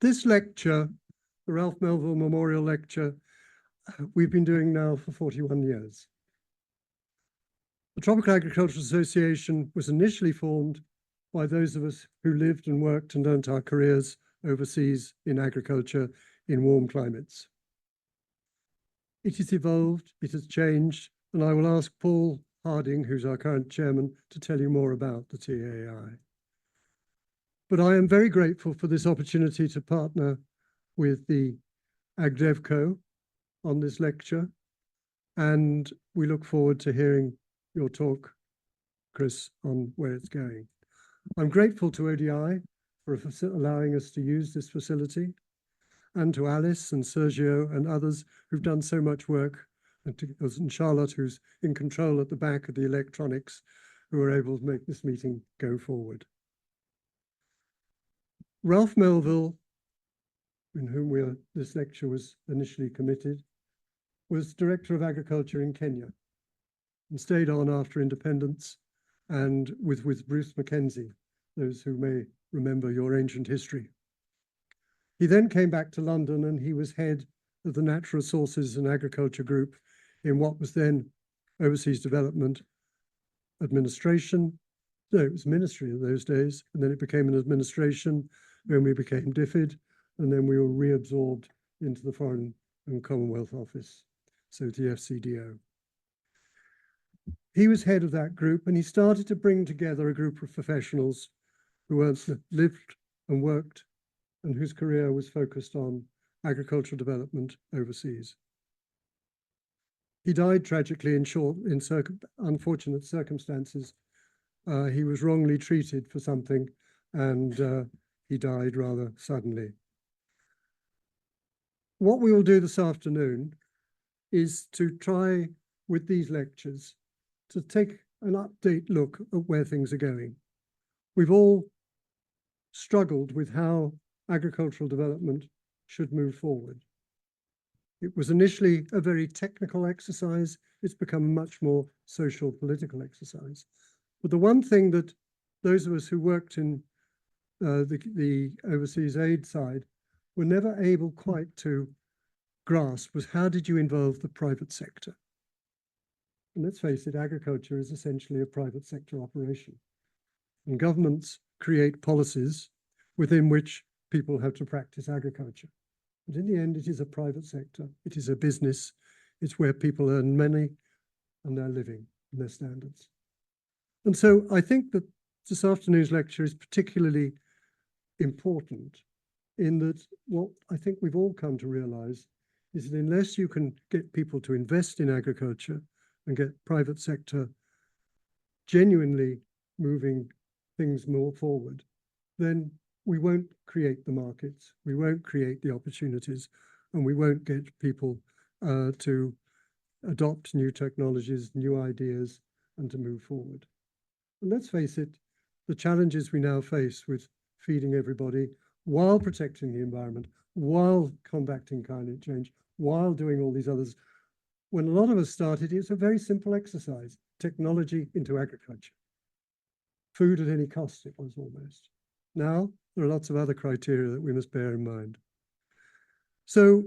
This lecture, the Ralph Melville Memorial Lecture, we've been doing now for 41 years. The Tropical Agricultural Association was initially formed by those of us who lived and worked and earned our careers overseas in agriculture in warm climates. It has evolved, it has changed, and I will ask Paul Harding, who's our current chairman, to tell you more about the TAI. But I am very grateful for this opportunity to partner with the AgDevCo on this lecture, and we look forward to hearing your talk, Chris, on where it's going. I'm grateful to ODI for allowing us to use this facility, and to Alice and Sergio and others who've done so much work, and Charlotte, who's in control at the back of the electronics, who are able to make this meeting go forward. Ralph Melville, in whom this lecture was initially committed, was Director of Agriculture in Kenya and stayed on after independence, and with Bruce Mackenzie, those who may remember your ancient history. He then came back to London and he was head of the Natural Resources and Agriculture Group in what was then Overseas Development Administration. No, it was Ministry in those days, and then it became an administration, then we became DFID, and then we were reabsorbed into the Foreign and Commonwealth Office, so the FCDO. He was head of that group, and he started to bring together a group of professionals who lived and worked and whose career was focused on agricultural development overseas. He died tragically in unfortunate circumstances. He was wrongly treated for something, and he died rather suddenly. What we will do this afternoon is to try, with these lectures, to take an update look at where things are going. We've all struggled with how agricultural development should move forward. It was initially a very technical exercise. It's become a much more social, political exercise. But the one thing that those of us who worked in the overseas aid side were never able quite to grasp was, how did you involve the private sector? And let's face it, agriculture is essentially a private sector operation. And governments create policies within which people have to practice agriculture. But in the end, it is a private sector. It is a business. It's where people earn money and they're living and their standards. And so I think that this afternoon's lecture is particularly important in that what I think we've all come to realize is that unless you can get people to invest in agriculture and get private sector genuinely moving things more forward, then we won't create the markets, we won't create the opportunities, and we won't get people to adopt new technologies, new ideas, and to move forward. And let's face it, the challenges we now face with feeding everybody while protecting the environment, while combating climate change, while doing all these others. When a lot of us started, it was a very simple exercise: technology into agriculture. Food at any cost, it was almost. Now, there are lots of other criteria that we must bear in mind. So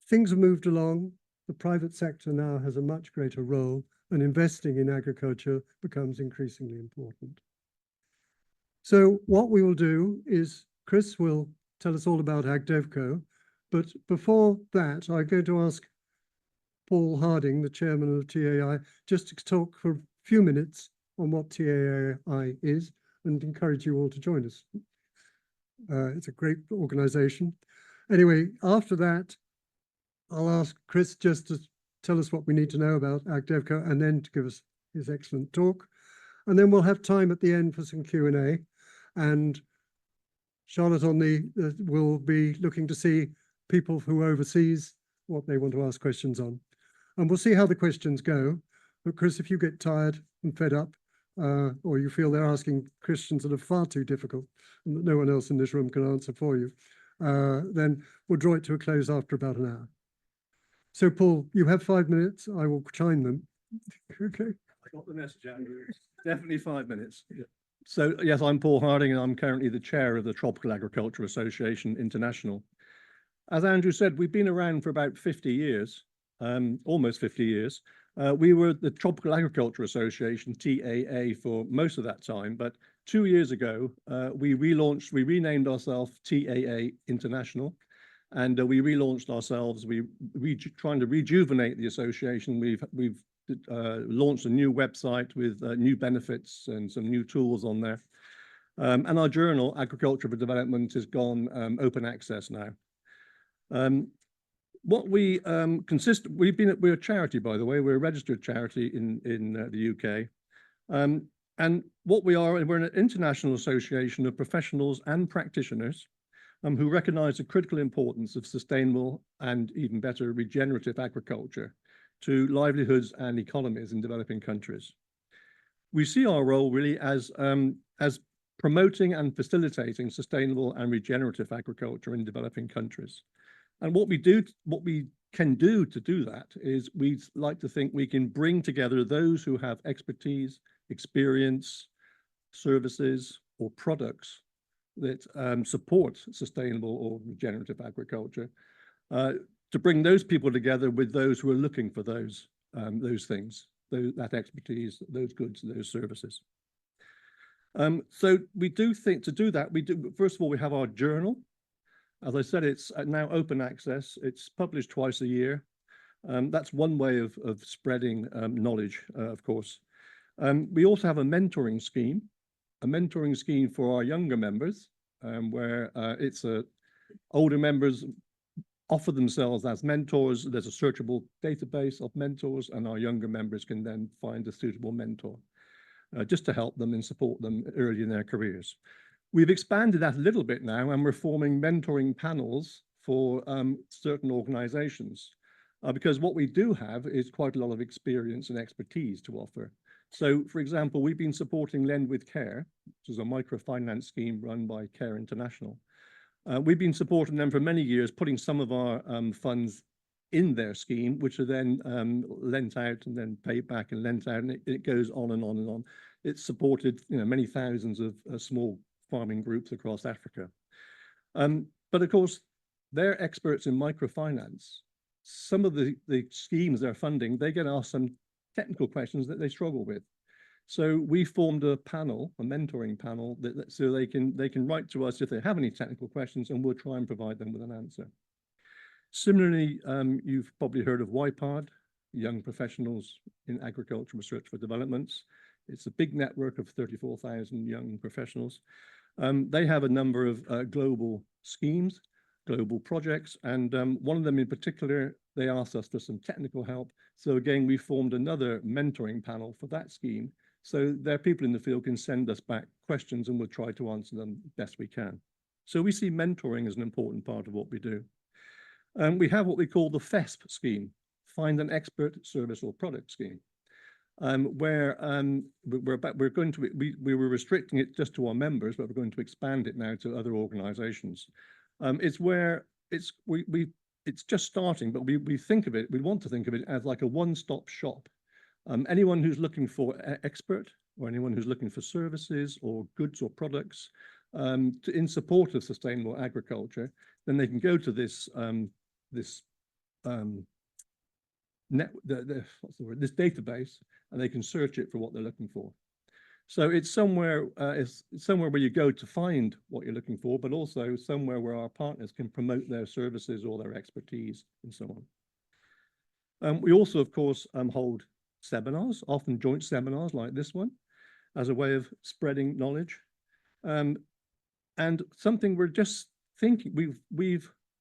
things have moved along. The private sector now has a much greater role, and investing in agriculture becomes increasingly important. So what we will do is Chris will tell us all about AgDevCo, but before that, I'm going to ask Paul Harding, the chairman of TAI, just to talk for a few minutes on what TAI is, and encourage you all to join us. It's a great organization. Anyway, after that, I'll ask Chris just to tell us what we need to know about AgDevCo, and then to give us his excellent talk. And then we'll have time at the end for some Q&A. And Charlotte will be looking to see people who are overseas, what they want to ask questions on. And we'll see how the questions go. But Chris, if you get tired and fed up, or you feel they're asking questions that are far too difficult and that no one else in this room can answer for you, then we'll draw it to a close after about an hour. So Paul, you have 5 minutes. I will chime them. Okay. I got the message, Andrew. Definitely 5 minutes. Yeah. So yes, I'm Paul Harding, and I'm currently the chair of the Tropical Agriculture Association International. As Andrew said, we've been around for about 50 years, almost 50 years. We were the Tropical Agriculture Association, TAA, for most of that time, but 2 years ago, we renamed ourselves TAA International, and we relaunched ourselves. Trying to rejuvenate the association. We've launched a new website with new benefits and some new tools on there. And our journal, Agriculture for Development, has gone open access now. What we we're a charity, by the way. We're a registered charity in the UK. And what we're an international association of professionals and practitioners who recognize the critical importance of sustainable and even better regenerative agriculture to livelihoods and economies in developing countries. We see our role really as promoting and facilitating sustainable and regenerative agriculture in developing countries. And what we can do to do that is we'd like to think we can bring together those who have expertise, experience, services, or products that support sustainable or regenerative agriculture, to bring those people together with those who are looking for those things, that expertise, those goods, those services. So we do think to do that, first of all, we have our journal. As I said, it's now open access. It's published twice a year. That's one way of spreading knowledge, of course. We also have a mentoring scheme for our younger members, where older members offer themselves as mentors. There's a searchable database of mentors, and our younger members can then find a suitable mentor just to help them and support them early in their careers. We've expanded that a little bit now, and we're forming mentoring panels for certain organizations, because what we do have is quite a lot of experience and expertise to offer. So, for example, we've been supporting Lend with Care, which is a microfinance scheme run by Care International. We've been supporting them for many years, putting some of our funds in their scheme, which are then lent out and then paid back and lent out, and it goes on and on and on. It's supported, many thousands of small farming groups across Africa. But of course, they're experts in microfinance. Some of the schemes they're funding, they get asked some technical questions that they struggle with. So we formed a panel, a mentoring panel, so they can write to us if they have any technical questions, and we'll try and provide them with an answer. Similarly, you've probably heard of YPAD, Young Professionals in Agriculture Research for Development. It's a big network of 34,000 young professionals. They have a number of global schemes, global projects, and one of them in particular, they asked us for some technical help. So again, we formed another mentoring panel for that scheme. So their people in the field can send us back questions, and we'll try to answer them best we can. So we see mentoring as an important part of what we do. We have what we call the FESP scheme, Find an Expert Service or Product scheme, where we were restricting it just to our members, but we're going to expand it now to other organizations. It's just starting, but we want to think of it as like a one-stop shop. Anyone who's looking for an expert, or anyone who's looking for services or goods or products in support of sustainable agriculture, then they can go to this this database, and they can search it for what they're looking for. So it's somewhere where you go to find what you're looking for, but also somewhere where our partners can promote their services or their expertise and so on. We also, of course, hold seminars, often joint seminars like this one, as a way of spreading knowledge. And something we're just thinking,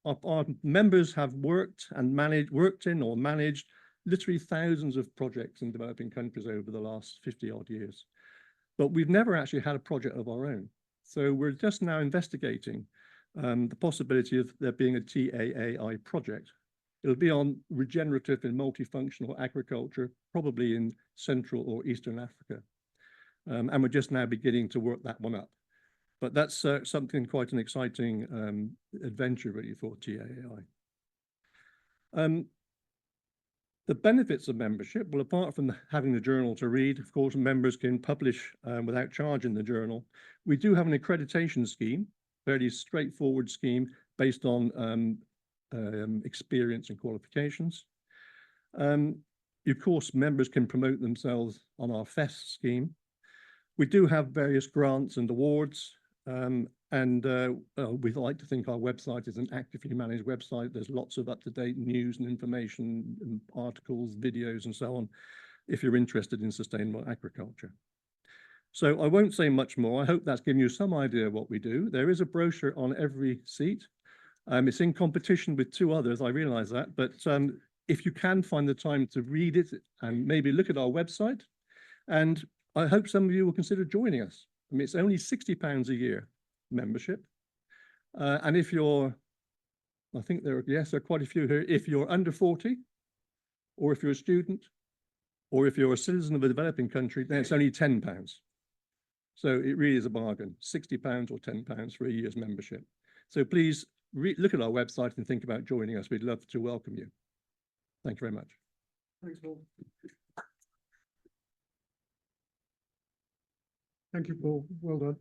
our members have worked in or managed literally thousands of projects in developing countries over the last 50 odd years. But we've never actually had a project of our own. So we're just now investigating the possibility of there being a TAAI project. It'll be on regenerative and multifunctional agriculture, probably in Central or Eastern Africa. And we're just now beginning to work that one up. But that's something quite an exciting adventure really for TAAI. The benefits of membership, well, apart from having the journal to read, of course, members can publish without charge in the journal. We do have an accreditation scheme, fairly straightforward scheme based on experience and qualifications. Of course, members can promote themselves on our FEST scheme. We do have various grants and awards, we like to think our website is an actively managed website. There's lots of up-to-date news and information and articles, videos, and so on, if you're interested in sustainable agriculture. So I won't say much more. I hope that's given you some idea of what we do. There is a brochure on every seat. It's in competition with 2 others, I realize that, but if you can find the time to read it and maybe look at our website, and I hope some of you will consider joining us. I mean, it's only £60 a year membership. And if you're, I think there are quite a few here. If you're under 40, or if you're a student, or if you're a citizen of a developing country, then it's only £10. So it really is a bargain, £60 or £10 for a year's membership. So please look at our website and think about joining us. We'd love to welcome you. Thank you very much. Thanks, Paul. Thank you, Paul. Well done.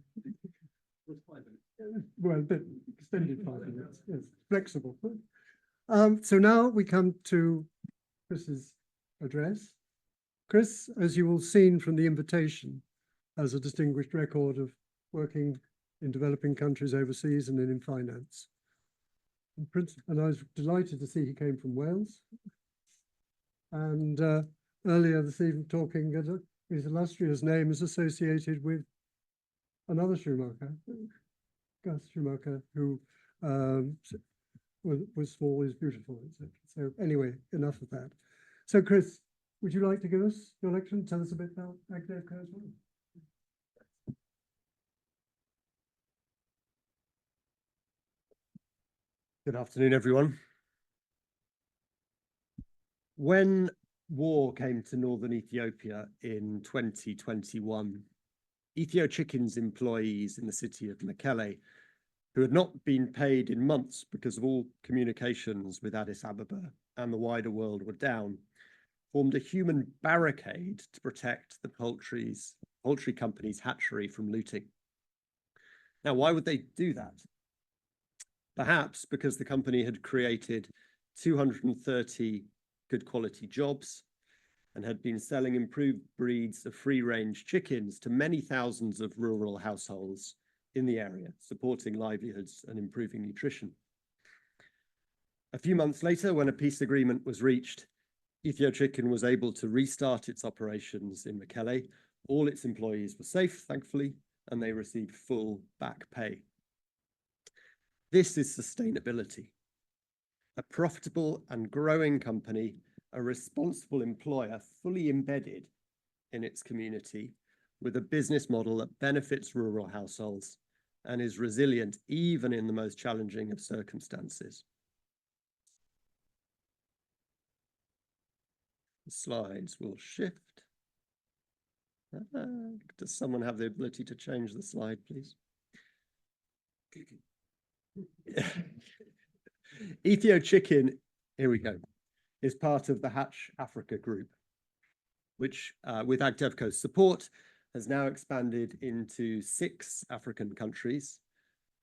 Well, a bit extended 5 minutes. Yes, flexible. So now we come to Chris's address. Chris, as you will seen from the invitation, has a distinguished record of working in developing countries overseas and in finance. And I was delighted to see he came from Wales. And earlier this evening, talking, his illustrious name is associated with another Schumacher, Gus Schumacher, who was small is beautiful, etc. So anyway, enough of that. So Chris, would you like to give us your lecture and tell us a bit about AgDevCo as well? Good afternoon, everyone. When war came to northern Ethiopia in 2021, Ethio Chicken's employees in the city of Mekelle, who had not been paid in months because of all communications with Addis Ababa and the wider world were down, formed a human barricade to protect the poultry company's hatchery from looting. Now, why would they do that? Perhaps because the company had created 230 good quality jobs and had been selling improved breeds of free-range chickens to many thousands of rural households in the area, supporting livelihoods and improving nutrition. A few months later, when a peace agreement was reached, Ethio Chicken was able to restart its operations in Mekelle. All its employees were safe, thankfully, and they received full back pay. This is sustainability. A profitable and growing company, a responsible employer fully embedded in its community with a business model that benefits rural households and is resilient even in the most challenging of circumstances. The slides will shift. Does someone have the ability to change the slide, please? Ethio Chicken, here we go, is part of the Hatch Africa group, which with AgDevCo's support has now expanded into 6 African countries.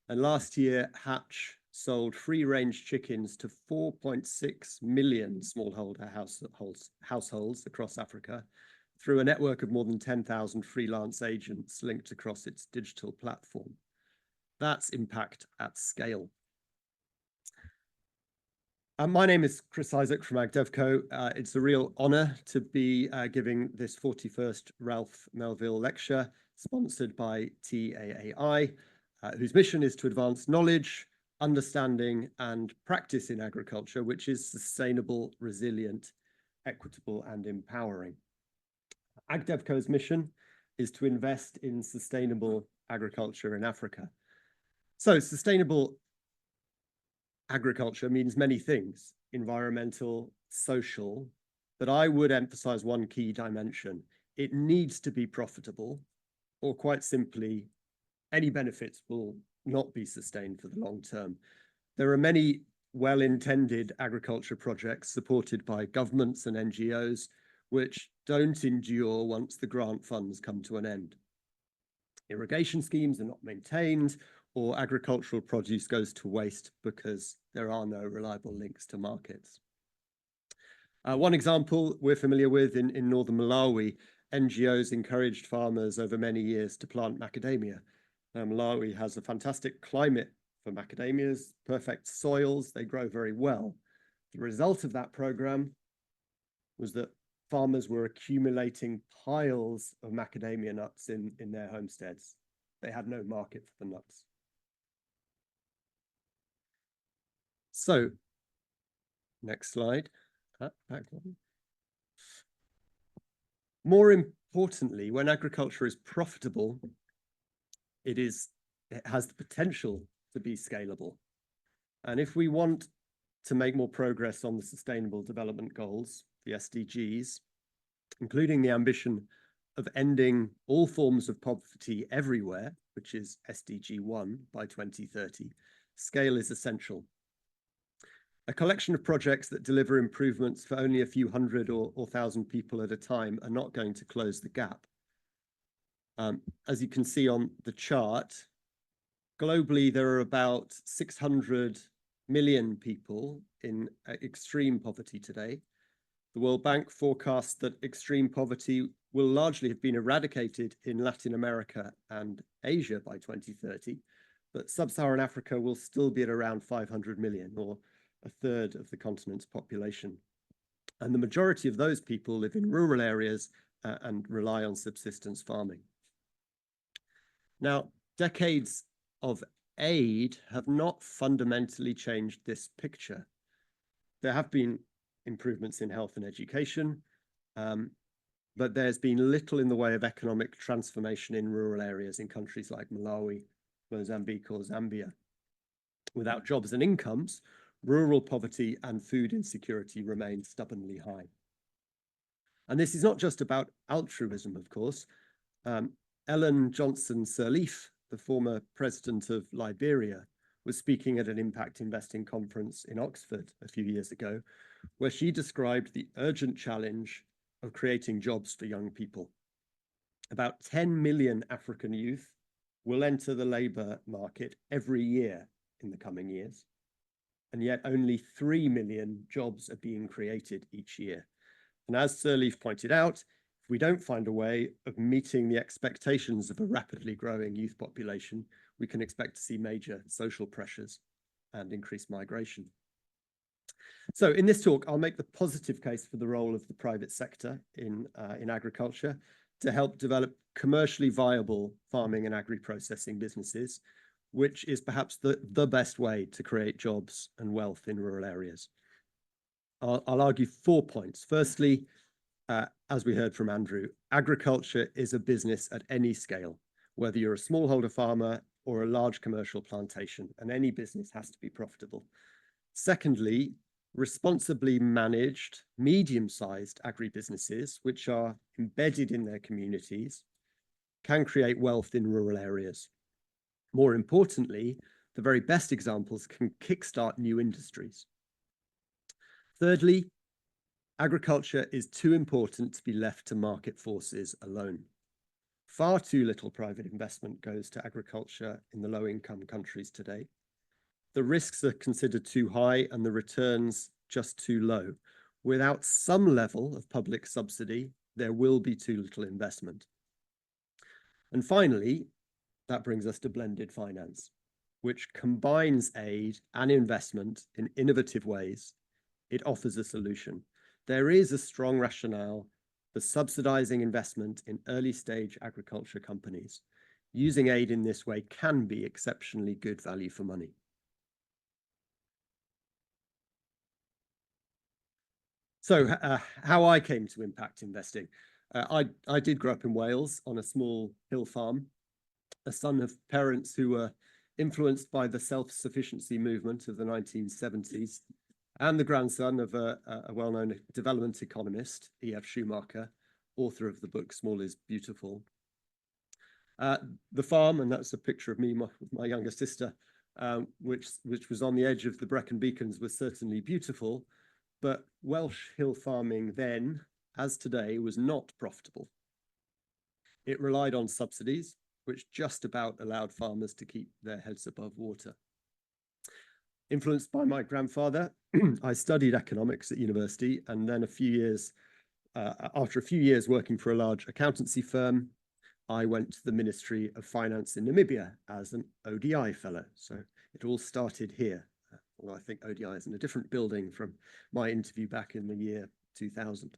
And last year, Hatch sold free-range chickens to 4.6 million smallholder households across Africa through a network of more than 10,000 freelance agents linked across its digital platform. That's impact at scale. My name is Chris Isaac from AgDevCo. It's a real honor to be giving this 41st Ralph Melville lecture, sponsored by TAAI, whose mission is to advance knowledge, understanding, and practice in agriculture, which is sustainable, resilient, equitable, and empowering. AgDevCo's mission is to invest in sustainable agriculture in Africa. So sustainable agriculture means many things, environmental, social, but I would emphasize one key dimension. It needs to be profitable, or quite simply, any benefits will not be sustained for the long term. There are many well-intended agriculture projects supported by governments and NGOs, which don't endure once the grant funds come to an end. Irrigation schemes are not maintained, or agricultural produce goes to waste because there are no reliable links to markets. One example we're familiar with in northern Malawi, NGOs encouraged farmers over many years to plant macadamia. Malawi has a fantastic climate for macadamias, perfect soils, they grow very well. The result of that program was that farmers were accumulating piles of macadamia nuts in their homesteads. They had no market for the nuts. So, next slide. Back one. More importantly, when agriculture is profitable, it has the potential to be scalable. And if we want to make more progress on the Sustainable Development Goals, the SDGs, including the ambition of ending all forms of poverty everywhere, which is SDG 1 by 2030, scale is essential. A collection of projects that deliver improvements for only a few hundred or thousand people at a time are not going to close the gap. As you can see on the chart, globally, there are about 600 million people in extreme poverty today. The World Bank forecasts that extreme poverty will largely have been eradicated in Latin America and Asia by 2030, but sub-Saharan Africa will still be at around 500 million, or a third of the continent's population. And the majority of those people live in rural areas and rely on subsistence farming. Now, decades of aid have not fundamentally changed this picture. There have been improvements in health and education, but there's been little in the way of economic transformation in rural areas in countries like Malawi, Mozambique, or Zambia. Without jobs and incomes, rural poverty and food insecurity remain stubbornly high. And this is not just about altruism, of course. Ellen Johnson Sirleaf, the former president of Liberia, was speaking at an impact investing conference in Oxford a few years ago, where she described the urgent challenge of creating jobs for young people. About 10 million African youth will enter the labor market every year in the coming years, and yet only 3 million jobs are being created each year. And as Sirleaf pointed out, if we don't find a way of meeting the expectations of a rapidly growing youth population, we can expect to see major social pressures and increased migration. So in this talk, I'll make the positive case for the role of the private sector in agriculture to help develop commercially viable farming and agri-processing businesses, which is perhaps the best way to create jobs and wealth in rural areas. I'll argue 4 points. Firstly, as we heard from Andrew, agriculture is a business at any scale, whether you're a smallholder farmer or a large commercial plantation, and any business has to be profitable. Secondly, responsibly managed, medium-sized agribusinesses, which are embedded in their communities, can create wealth in rural areas. More importantly, the very best examples can kickstart new industries. Thirdly, agriculture is too important to be left to market forces alone. Far too little private investment goes to agriculture in the low-income countries today. The risks are considered too high and the returns just too low. Without some level of public subsidy, there will be too little investment. And finally, that brings us to blended finance, which combines aid and investment in innovative ways. It offers a solution. There is a strong rationale for subsidizing investment in early stage agriculture companies. Using aid in this way can be exceptionally good value for money. So how I came to impact investing. I did grow up in Wales on a small hill farm, a son of parents who were influenced by the self-sufficiency movement of the 1970s, and the grandson of a well-known development economist, E.F. Schumacher, author of the book Small is Beautiful. The farm, and that's a picture of me with my younger sister, which was on the edge of the Brecon Beacons, was certainly beautiful, but Welsh hill farming then, as today, was not profitable. It relied on subsidies, which just about allowed farmers to keep their heads above water. Influenced by my grandfather, I studied economics at university, and then after a few years working for a large accountancy firm, I went to the Ministry of Finance in Namibia as an ODI fellow. So it all started here, although I think ODI is in a different building from my interview back in the year 2000.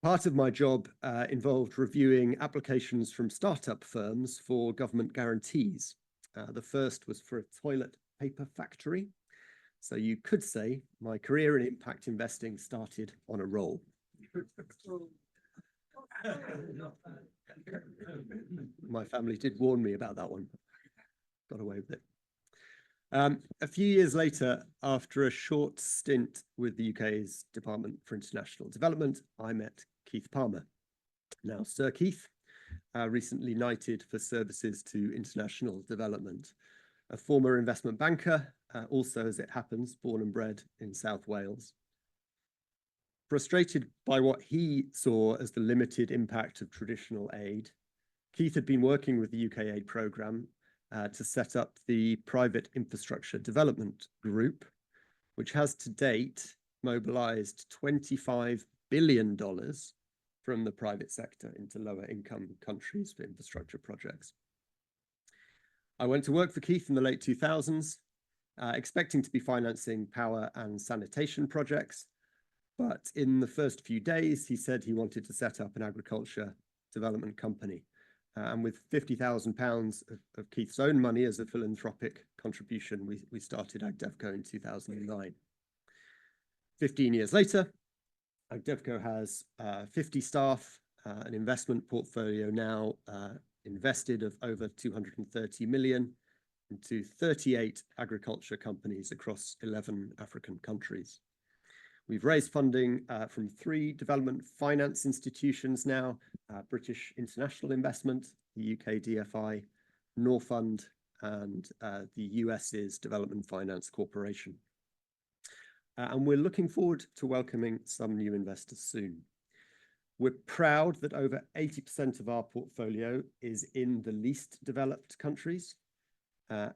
Part of my job involved reviewing applications from startup firms for government guarantees. The first was for a toilet paper factory. So you could say my career in impact investing started on a roll. My family did warn me about that one. Got away with it. A few years later, after a short stint with the UK's Department for International Development, I met Keith Palmer. Now, Sir Keith, recently knighted for services to international development, a former investment banker, also, as it happens, born and bred in South Wales. Frustrated by what he saw as the limited impact of traditional aid, Keith had been working with the UK aid programme to set up the Private Infrastructure Development Group, which has to date mobilised $25 billion from the private sector into lower income countries for infrastructure projects. I went to work for Keith in the late 2000s, expecting to be financing power and sanitation projects. But in the first few days, he said he wanted to set up an agriculture development company. And with £50,000 of Keith's own money as a philanthropic contribution, we started AgDevCo in 2009. 15 years later, AgDevCo has 50 staff, an investment portfolio now invested of over 230 million into 38 agriculture companies across 11 African countries. We've raised funding from 3 development finance institutions now, British International Investment, the UK DFI, Norfund, and the US's Development Finance Corporation. And we're looking forward to welcoming some new investors soon. We're proud that over 80% of our portfolio is in the least developed countries,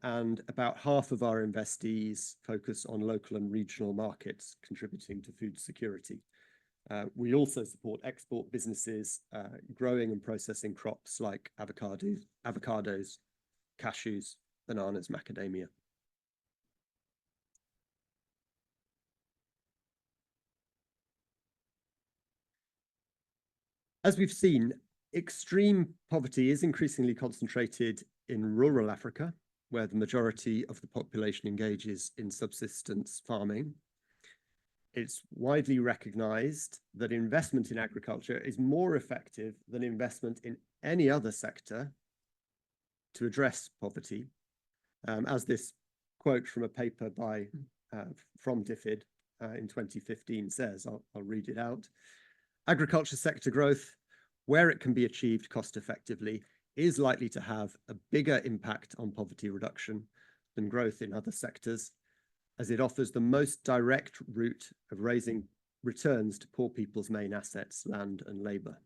and about half of our investees focus on local and regional markets, contributing to food security. We also support export businesses growing and processing crops like avocados, cashews, bananas, macadamia. As we've seen, extreme poverty is increasingly concentrated in rural Africa, where the majority of the population engages in subsistence farming. It's widely recognized that investment in agriculture is more effective than investment in any other sector to address poverty. As this quote from a paper from DFID in 2015 says, I'll read it out. Agriculture sector growth, where it can be achieved cost effectively, is likely to have a bigger impact on poverty reduction than growth in other sectors, as it offers the most direct route of raising returns to poor people's main assets, land and labour.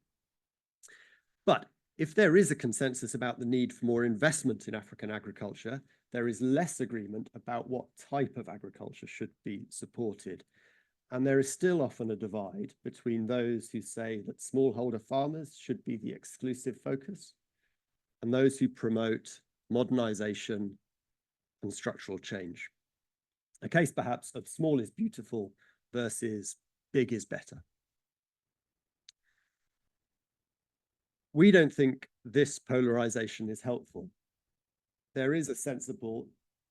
But if there is a consensus about the need for more investment in African agriculture, there is less agreement about what type of agriculture should be supported. And there is still often a divide between those who say that smallholder farmers should be the exclusive focus and those who promote modernisation and structural change. A case perhaps of small is beautiful versus big is better. We don't think this polarisation is helpful. There is a sensible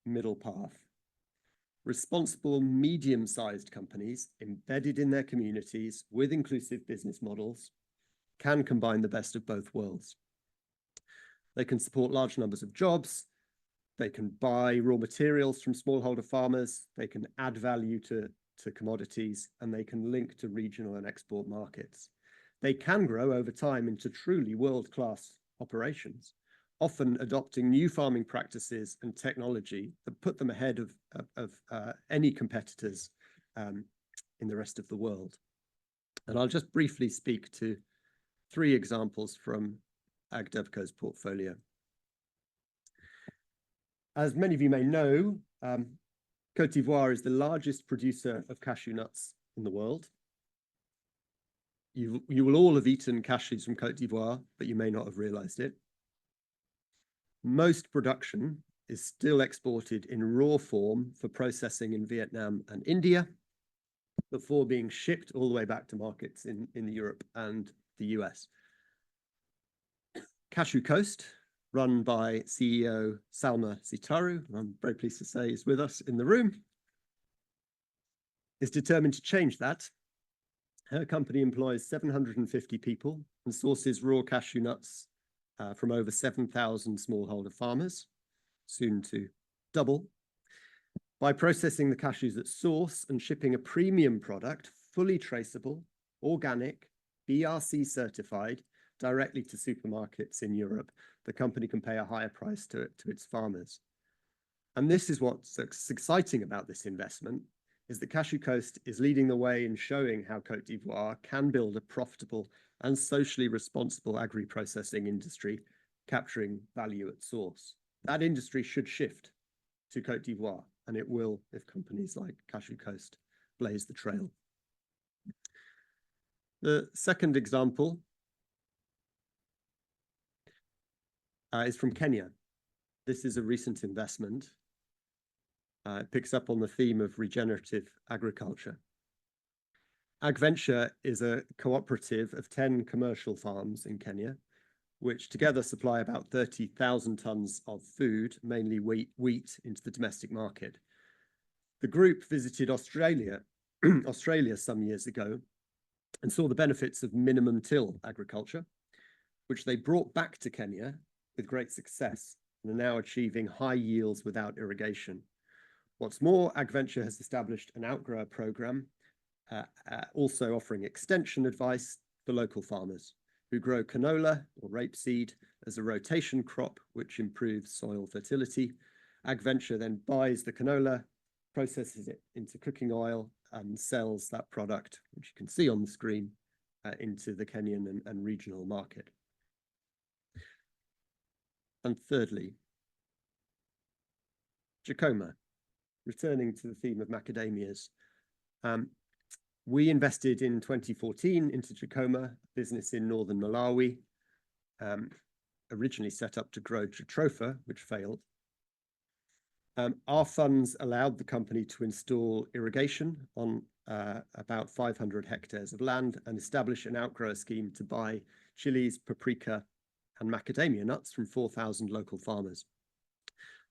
middle path. Responsible medium-sized companies embedded in their communities with inclusive business models can combine the best of both worlds. They can support large numbers of jobs, they can buy raw materials from smallholder farmers, they can add value to commodities, and they can link to regional and export markets. They can grow over time into truly world-class operations, often adopting new farming practices and technology that put them ahead of any competitors in the rest of the world. And I'll just briefly speak to 3 examples from AgDevCo's portfolio. As many of you may know, Côte d'Ivoire is the largest producer of cashew nuts in the world. You will all have eaten cashews from Côte d'Ivoire, but you may not have realized it. Most production is still exported in raw form for processing in Vietnam and India before being shipped all the way back to markets in Europe and the US. Cashew Coast, run by CEO Salma Sitaru, I'm very pleased to say is with us in the room, is determined to change that. Her company employs 750 people and sources raw cashew nuts from over 7,000 smallholder farmers, soon to double, by processing the cashews at source and shipping a premium product, fully traceable, organic, BRC certified, directly to supermarkets in Europe. The company can pay a higher price to its farmers. And this is what's exciting about this investment, is that Cashew Coast is leading the way in showing how Côte d'Ivoire can build a profitable and socially responsible agri-processing industry, capturing value at source. That industry should shift to Côte d'Ivoire, and it will if companies like Cashew Coast blaze the trail. The second example is from Kenya. This is a recent investment. It picks up on the theme of regenerative agriculture. AgVenture is a cooperative of 10 commercial farms in Kenya, which together supply about 30,000 tons of food, mainly wheat, into the domestic market. The group visited Australia some years ago and saw the benefits of minimum till agriculture, which they brought back to Kenya with great success and are now achieving high yields without irrigation. What's more, AgVenture has established an outgrower program, also offering extension advice for local farmers who grow canola or rapeseed as a rotation crop, which improves soil fertility. AgVenture then buys the canola, processes it into cooking oil, and sells that product, which you can see on the screen, into the Kenyan and regional market. And thirdly, Jacoma. Returning to the theme of macadamias, we invested in 2014 into Jacoma, a business in northern Malawi, originally set up to grow jatropha, which failed. Our funds allowed the company to install irrigation on about 500 hectares of land and establish an outgrower scheme to buy chilies, paprika, and macadamia nuts from 4,000 local farmers.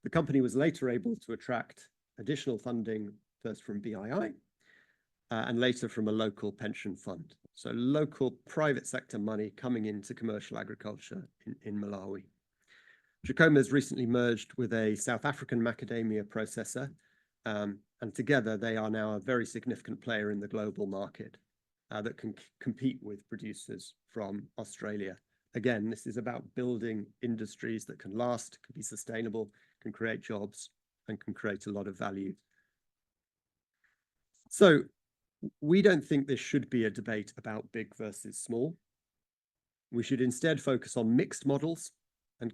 The company was later able to attract additional funding, first from BII and later from a local pension fund. So local private sector money coming into commercial agriculture in Malawi. Jacoma has recently merged with a South African macadamia processor, and together they are now a very significant player in the global market that can compete with producers from Australia. Again, this is about building industries that can last, can be sustainable, can create jobs, and can create a lot of value. So we don't think this should be a debate about big versus small. We should instead focus on mixed models and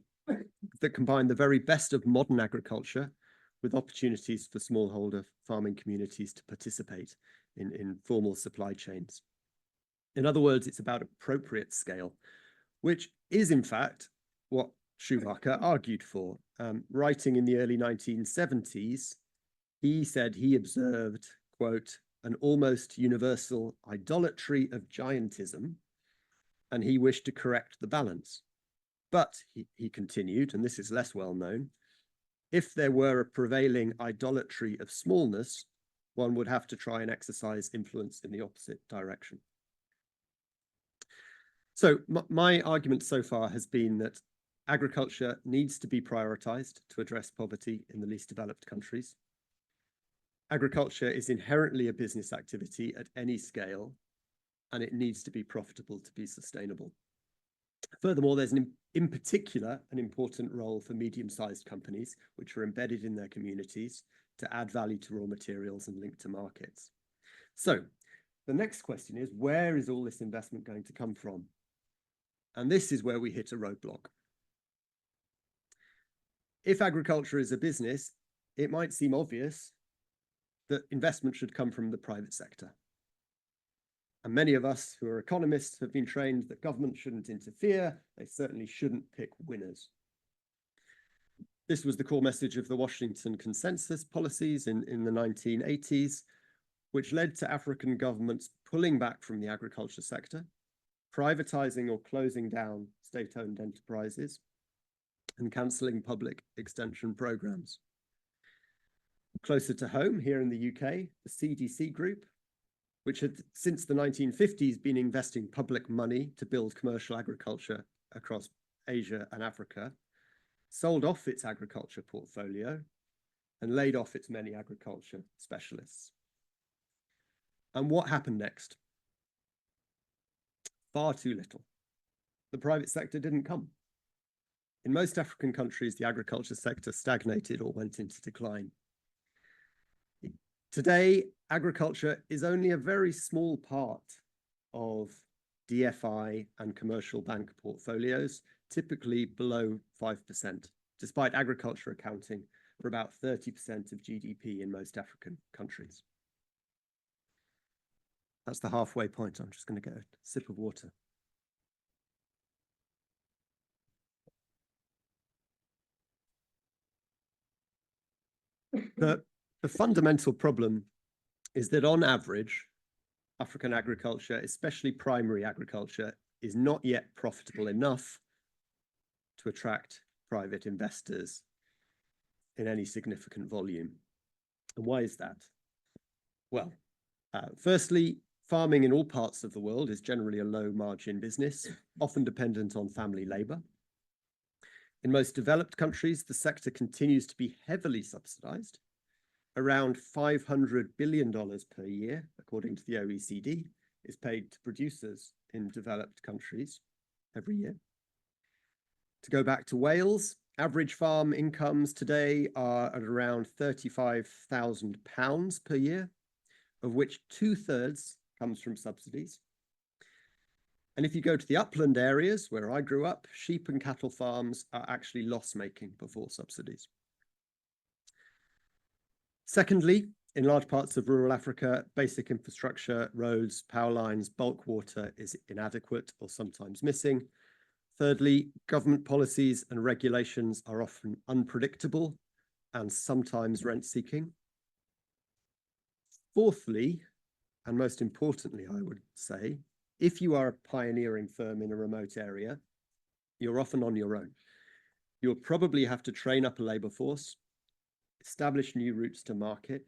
that combine the very best of modern agriculture with opportunities for smallholder farming communities to participate in formal supply chains. In other words, it's about appropriate scale, which is in fact what Schumacher argued for. Writing in the early 1970s, he said he observed, quote, an almost universal idolatry of giantism, and he wished to correct the balance. But he continued, and this is less well known, if there were a prevailing idolatry of smallness, one would have to try and exercise influence in the opposite direction. So my argument so far has been that agriculture needs to be prioritized to address poverty in the least developed countries. Agriculture is inherently a business activity at any scale, and it needs to be profitable to be sustainable. Furthermore, there's in particular an important role for medium-sized companies, which are embedded in their communities to add value to raw materials and link to markets. So the next question is, where is all this investment going to come from? And this is where we hit a roadblock. If agriculture is a business, it might seem obvious that investment should come from the private sector. And many of us who are economists have been trained that government shouldn't interfere. They certainly shouldn't pick winners. This was the core message of the Washington Consensus policies in the 1980s, which led to African governments pulling back from the agriculture sector, privatizing or closing down state-owned enterprises, and cancelling public extension programs. Closer to home, here in the UK, the CDC group, which had since the 1950s been investing public money to build commercial agriculture across Asia and Africa, sold off its agriculture portfolio and laid off its many agriculture specialists. And what happened next? Far too little. The private sector didn't come. In most African countries, the agriculture sector stagnated or went into decline. Today, agriculture is only a very small part of DFI and commercial bank portfolios, typically below 5%, despite agriculture accounting for about 30% of GDP in most African countries. That's the halfway point. I'm just going to get a sip of water. The fundamental problem is that on average, African agriculture, especially primary agriculture, is not yet profitable enough to attract private investors in any significant volume. And why is that? Well, firstly, farming in all parts of the world is generally a low margin business, often dependent on family labor. In most developed countries, the sector continues to be heavily subsidized. Around $500 billion per year, according to the OECD, is paid to producers in developed countries every year. To go back to Wales, average farm incomes today are at around £35,000 per year, of which 2/3 comes from subsidies. And if you go to the upland areas where I grew up, sheep and cattle farms are actually loss-making before subsidies. Secondly, in large parts of rural Africa, basic infrastructure, roads, power lines, bulk water is inadequate or sometimes missing. Thirdly, government policies and regulations are often unpredictable and sometimes rent-seeking. Fourthly, and most importantly, I would say, if you are a pioneering firm in a remote area, you're often on your own. You'll probably have to train up a labor force, establish new routes to market.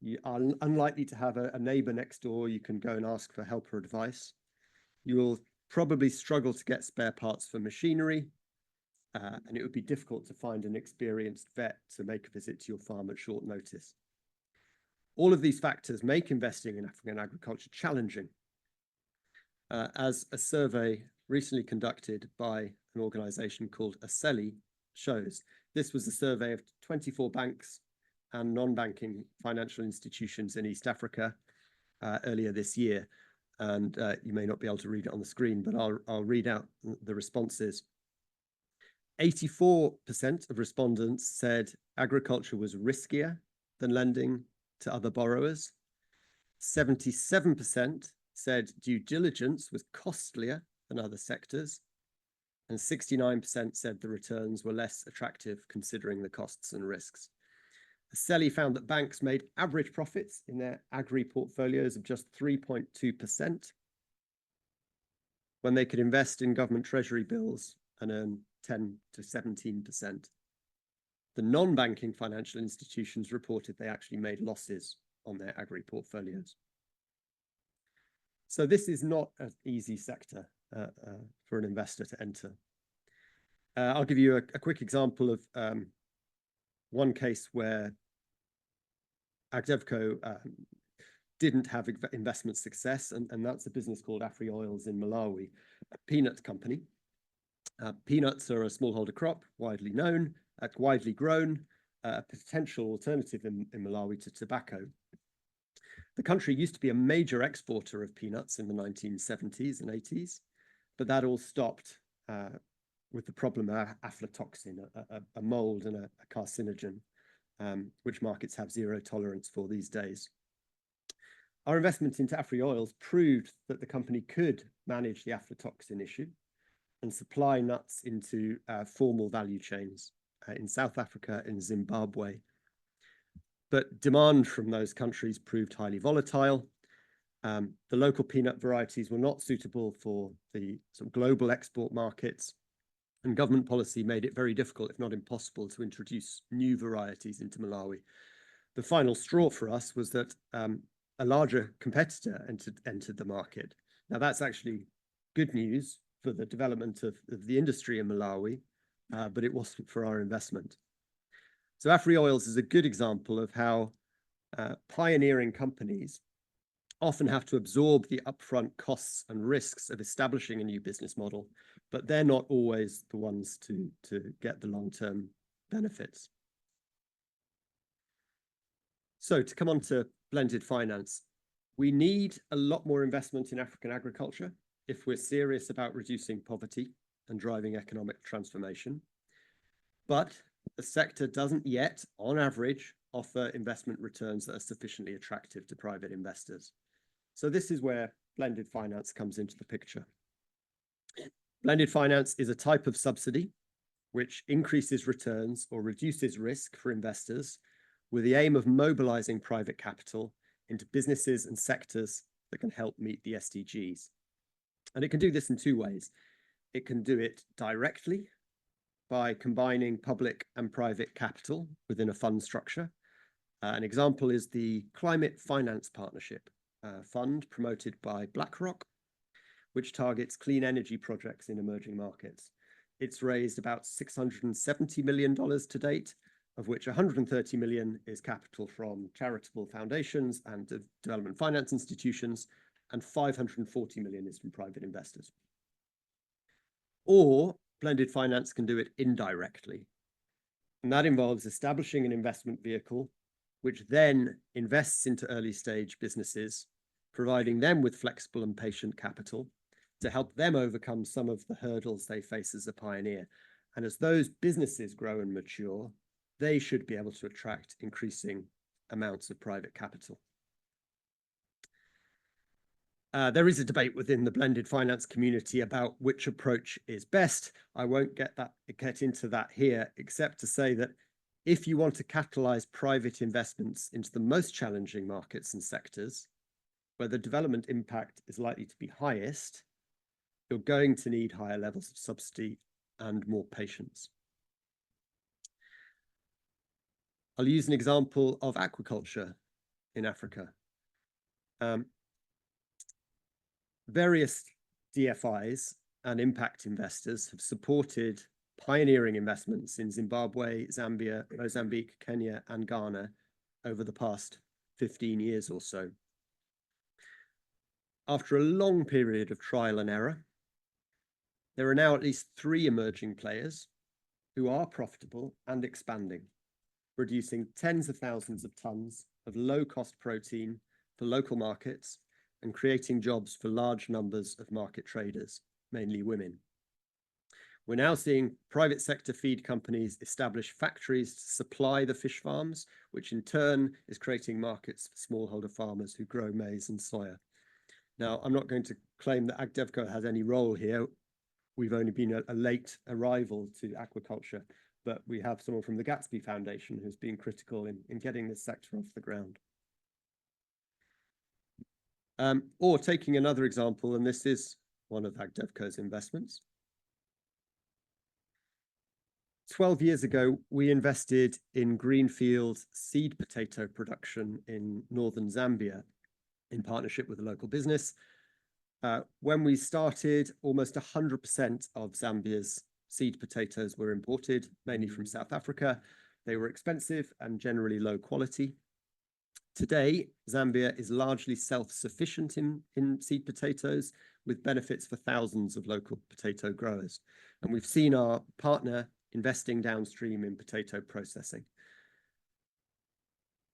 You are unlikely to have a neighbor next door you can go and ask for help or advice. You will probably struggle to get spare parts for machinery, and it would be difficult to find an experienced vet to make a visit to your farm at short notice. All of these factors make investing in African agriculture challenging. As a survey recently conducted by an organization called ASELI shows, this was a survey of 24 banks and non-banking financial institutions in East Africa earlier this year. And you may not be able to read it on the screen, but I'll read out the responses. 84% of respondents said agriculture was riskier than lending to other borrowers. 77% said due diligence was costlier than other sectors. And 69% said the returns were less attractive considering the costs and risks. ASELI found that banks made average profits in their agri portfolios of just 3.2% when they could invest in government treasury bills and earn 10 to 17%. The non-banking financial institutions reported they actually made losses on their agri portfolios. So this is not an easy sector for an investor to enter. I'll give you a quick example of one case where AgDevCo didn't have investment success, and that's a business called Afri Oils in Malawi, a peanut company. Peanuts are a smallholder crop, widely known, widely grown, a potential alternative in Malawi to tobacco. The country used to be a major exporter of peanuts in the 1970s and 80s, but that all stopped with the problem of aflatoxin, a mold and a carcinogen, which markets have zero tolerance for these days. Our investment into AfriOils proved that the company could manage the aflatoxin issue and supply nuts into formal value chains in South Africa and Zimbabwe. But demand from those countries proved highly volatile. The local peanut varieties were not suitable for the sort of global export markets, and government policy made it very difficult, if not impossible, to introduce new varieties into Malawi. The final straw for us was that a larger competitor entered the market. Now, that's actually good news for the development of the industry in Malawi, but it wasn't for our investment. So AfriOils is a good example of how pioneering companies often have to absorb the upfront costs and risks of establishing a new business model, but they're not always the ones to get the long-term benefits. So to come on to blended finance, we need a lot more investment in African agriculture if we're serious about reducing poverty and driving economic transformation. But the sector doesn't yet, on average, offer investment returns that are sufficiently attractive to private investors. So this is where blended finance comes into the picture. Blended finance is a type of subsidy which increases returns or reduces risk for investors with the aim of mobilizing private capital into businesses and sectors that can help meet the SDGs. And it can do this in two ways. It can do it directly by combining public and private capital within a fund structure. An example is the Climate Finance Partnership fund promoted by BlackRock, which targets clean energy projects in emerging markets. It's raised about $670 million to date, of which 130 million is capital from charitable foundations and development finance institutions, and 540 million is from private investors. Or blended finance can do it indirectly. And that involves establishing an investment vehicle, which then invests into early stage businesses, providing them with flexible and patient capital to help them overcome some of the hurdles they face as a pioneer. And as those businesses grow and mature, they should be able to attract increasing amounts of private capital. There is a debate within the blended finance community about which approach is best. I won't get into that here, except to say that if you want to catalyze private investments into the most challenging markets and sectors, where the development impact is likely to be highest, you're going to need higher levels of subsidy and more patience. I'll use an example of aquaculture in Africa. Various DFIs and impact investors have supported pioneering investments in Zimbabwe, Zambia, Mozambique, Kenya, and Ghana over the past 15 years or so. After a long period of trial and error, there are now at least 3 emerging players who are profitable and expanding, producing tens of thousands of tons of low-cost protein for local markets and creating jobs for large numbers of market traders, mainly women. We're now seeing private sector feed companies establish factories to supply the fish farms, which in turn is creating markets for smallholder farmers who grow maize and soya. Now, I'm not going to claim that AgDevCo has any role here. We've only been a late arrival to aquaculture, but we have someone from the Gatsby Foundation who's been critical in getting this sector off the ground. Or taking another example, and this is one of AgDevCo's investments. 12 years ago, we invested in greenfield seed potato production in northern Zambia in partnership with a local business. When we started, almost 100% of Zambia's seed potatoes were imported, mainly from South Africa. They were expensive and generally low quality. Today, Zambia is largely self-sufficient in seed potatoes, with benefits for thousands of local potato growers. And we've seen our partner investing downstream in potato processing.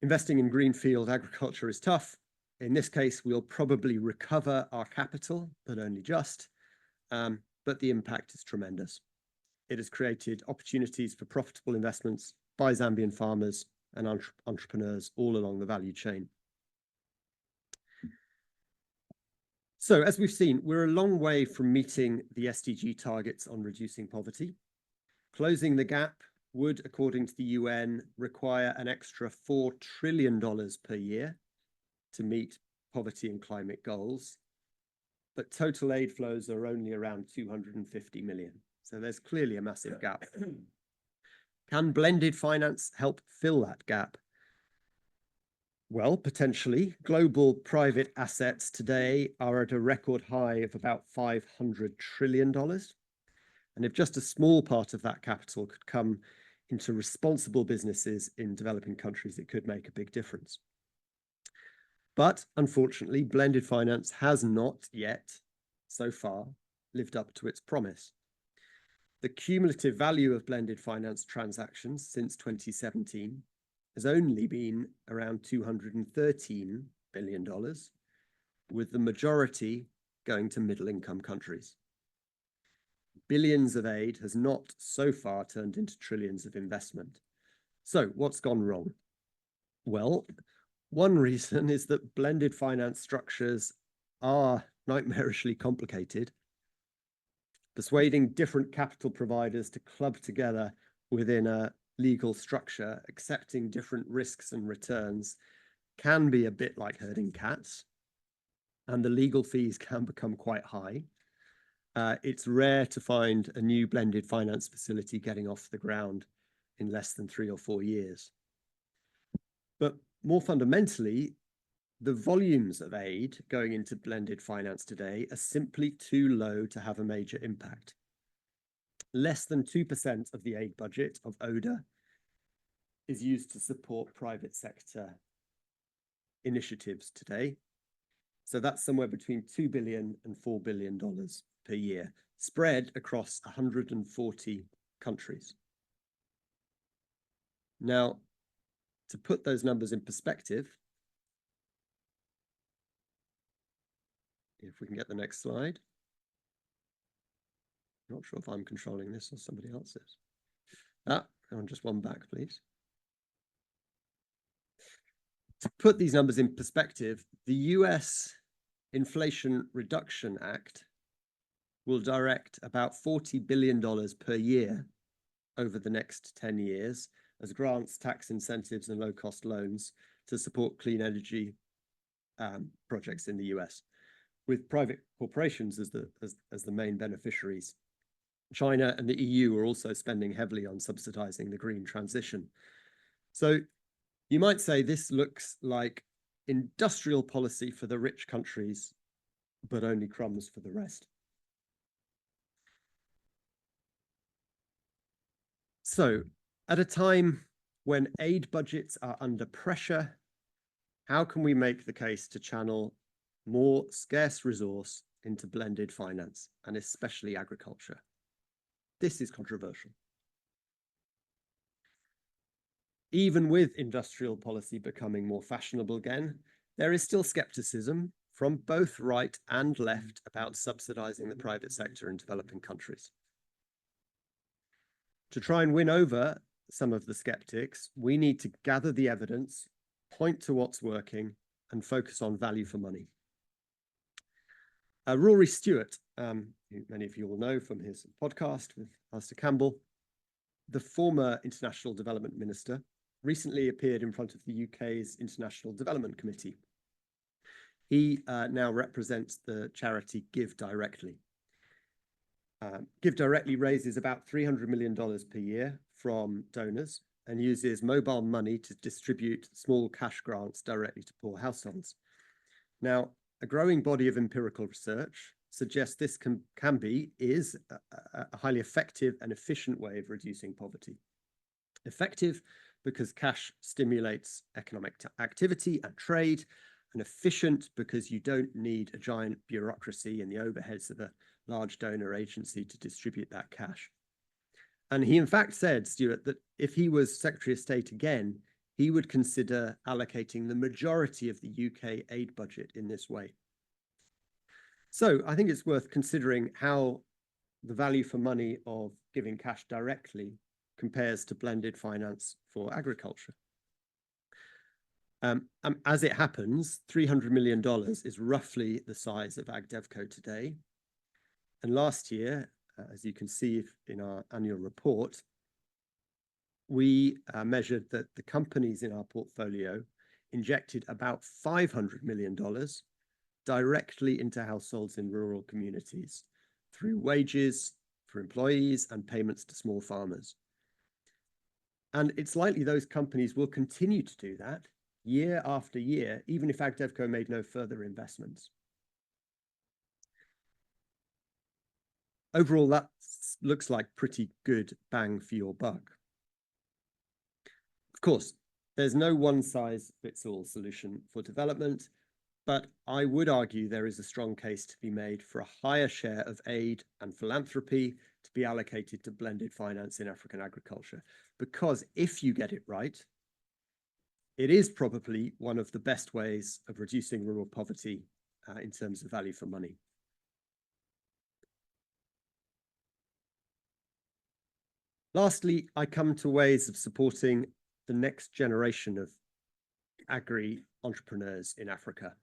Investing in greenfield agriculture is tough. In this case, we'll probably recover our capital, but only just. But the impact is tremendous. It has created opportunities for profitable investments by Zambian farmers and entrepreneurs all along the value chain. So as we've seen, we're a long way from meeting the SDG targets on reducing poverty. Closing the gap would, according to the UN, require an extra $4 trillion per year to meet poverty and climate goals. But total aid flows are only around 250 million. So there's clearly a massive gap. Can blended finance help fill that gap? Well, potentially. Global private assets today are at a record high of about $500 trillion. And if just a small part of that capital could come into responsible businesses in developing countries, it could make a big difference. But unfortunately, blended finance has not yet, so far, lived up to its promise. The cumulative value of blended finance transactions since 2017 has only been around $213 billion, with the majority going to middle-income countries. Billions of aid has not so far turned into trillions of investment. So what's gone wrong? Well, one reason is that blended finance structures are nightmarishly complicated. Persuading different capital providers to club together within a legal structure, accepting different risks and returns, can be a bit like herding cats, and the legal fees can become quite high. It's rare to find a new blended finance facility getting off the ground in less than 3 or 4 years. But more fundamentally, the volumes of aid going into blended finance today are simply too low to have a major impact. Less than 2% of the aid budget of ODI is used to support private sector initiatives today. So that's somewhere between $2 billion and $4 billion per year, spread across 140 countries. Now, to put those numbers in perspective, if we can get the next slide. Not sure if I'm controlling this or somebody else is. On just one back, please. To put these numbers in perspective, the US Inflation Reduction Act will direct about $40 billion per year over the next 10 years as grants, tax incentives, and low-cost loans to support clean energy projects in the US, with private corporations as the main beneficiaries. China and the EU are also spending heavily on subsidizing the green transition. So you might say this looks like industrial policy for the rich countries, but only crumbs for the rest. So at a time when aid budgets are under pressure, how can we make the case to channel more scarce resource into blended finance, and especially agriculture? This is controversial. Even with industrial policy becoming more fashionable again, there is still skepticism from both right and left about subsidizing the private sector in developing countries. To try and win over some of the skeptics, we need to gather the evidence, point to what's working, and focus on value for money. Rory Stewart, who many of you will know from his podcast with Alistair Campbell, the former International Development Minister, recently appeared in front of the UK's International Development Committee. He now represents the charity Give Directly. Give Directly raises about $300 million per year from donors and uses mobile money to distribute small cash grants directly to poor households. Now, a growing body of empirical research suggests this is a highly effective and efficient way of reducing poverty. Effective because cash stimulates economic activity and trade, and efficient because you don't need a giant bureaucracy and the overheads of a large donor agency to distribute that cash. And he in fact said, Stuart, that if he was Secretary of State again, he would consider allocating the majority of the UK aid budget in this way. So I think it's worth considering how the value for money of giving cash directly compares to blended finance for agriculture. As it happens, $300 million is roughly the size of AgDevCo today. And last year, as you can see in our annual report, we measured that the companies in our portfolio injected about $500 million directly into households in rural communities through wages for employees and payments to small farmers. And it's likely those companies will continue to do that year after year, even if AgDevCo made no further investments. Overall, that looks like pretty good bang for your buck. Of course, there's no one-size-fits-all solution for development, but I would argue there is a strong case to be made for a higher share of aid and philanthropy to be allocated to blended finance in African agriculture, because if you get it right, it is probably one of the best ways of reducing rural poverty in terms of value for money. Lastly, I come to ways of supporting the next generation of agri-entrepreneurs in Africa.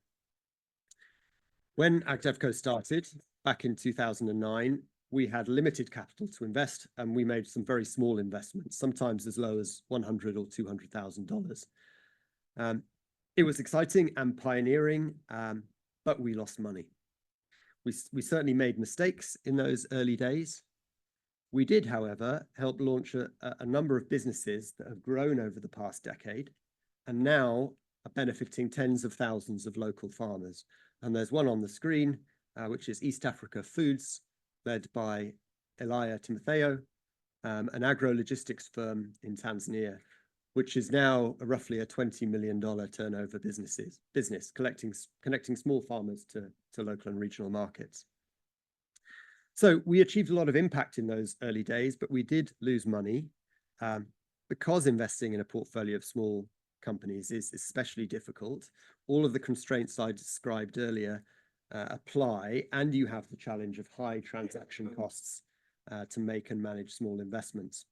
When AgDevCo started back in 2009, we had limited capital to invest, and we made some very small investments, sometimes as low as $100,000 or $200,000. It was exciting and pioneering, but we lost money. We certainly made mistakes in those early days. We did, however, help launch a number of businesses that have grown over the past decade and now are benefiting tens of thousands of local farmers. And there's one on the screen, which is East Africa Foods, led by Elia Timotheo, an agro-logistics firm in Tanzania, which is now roughly a $20 million turnover business, connecting small farmers to local and regional markets. So we achieved a lot of impact in those early days, but we did lose money because investing in a portfolio of small companies is especially difficult. All of the constraints I described earlier apply, and you have the challenge of high transaction costs to make and manage small investments.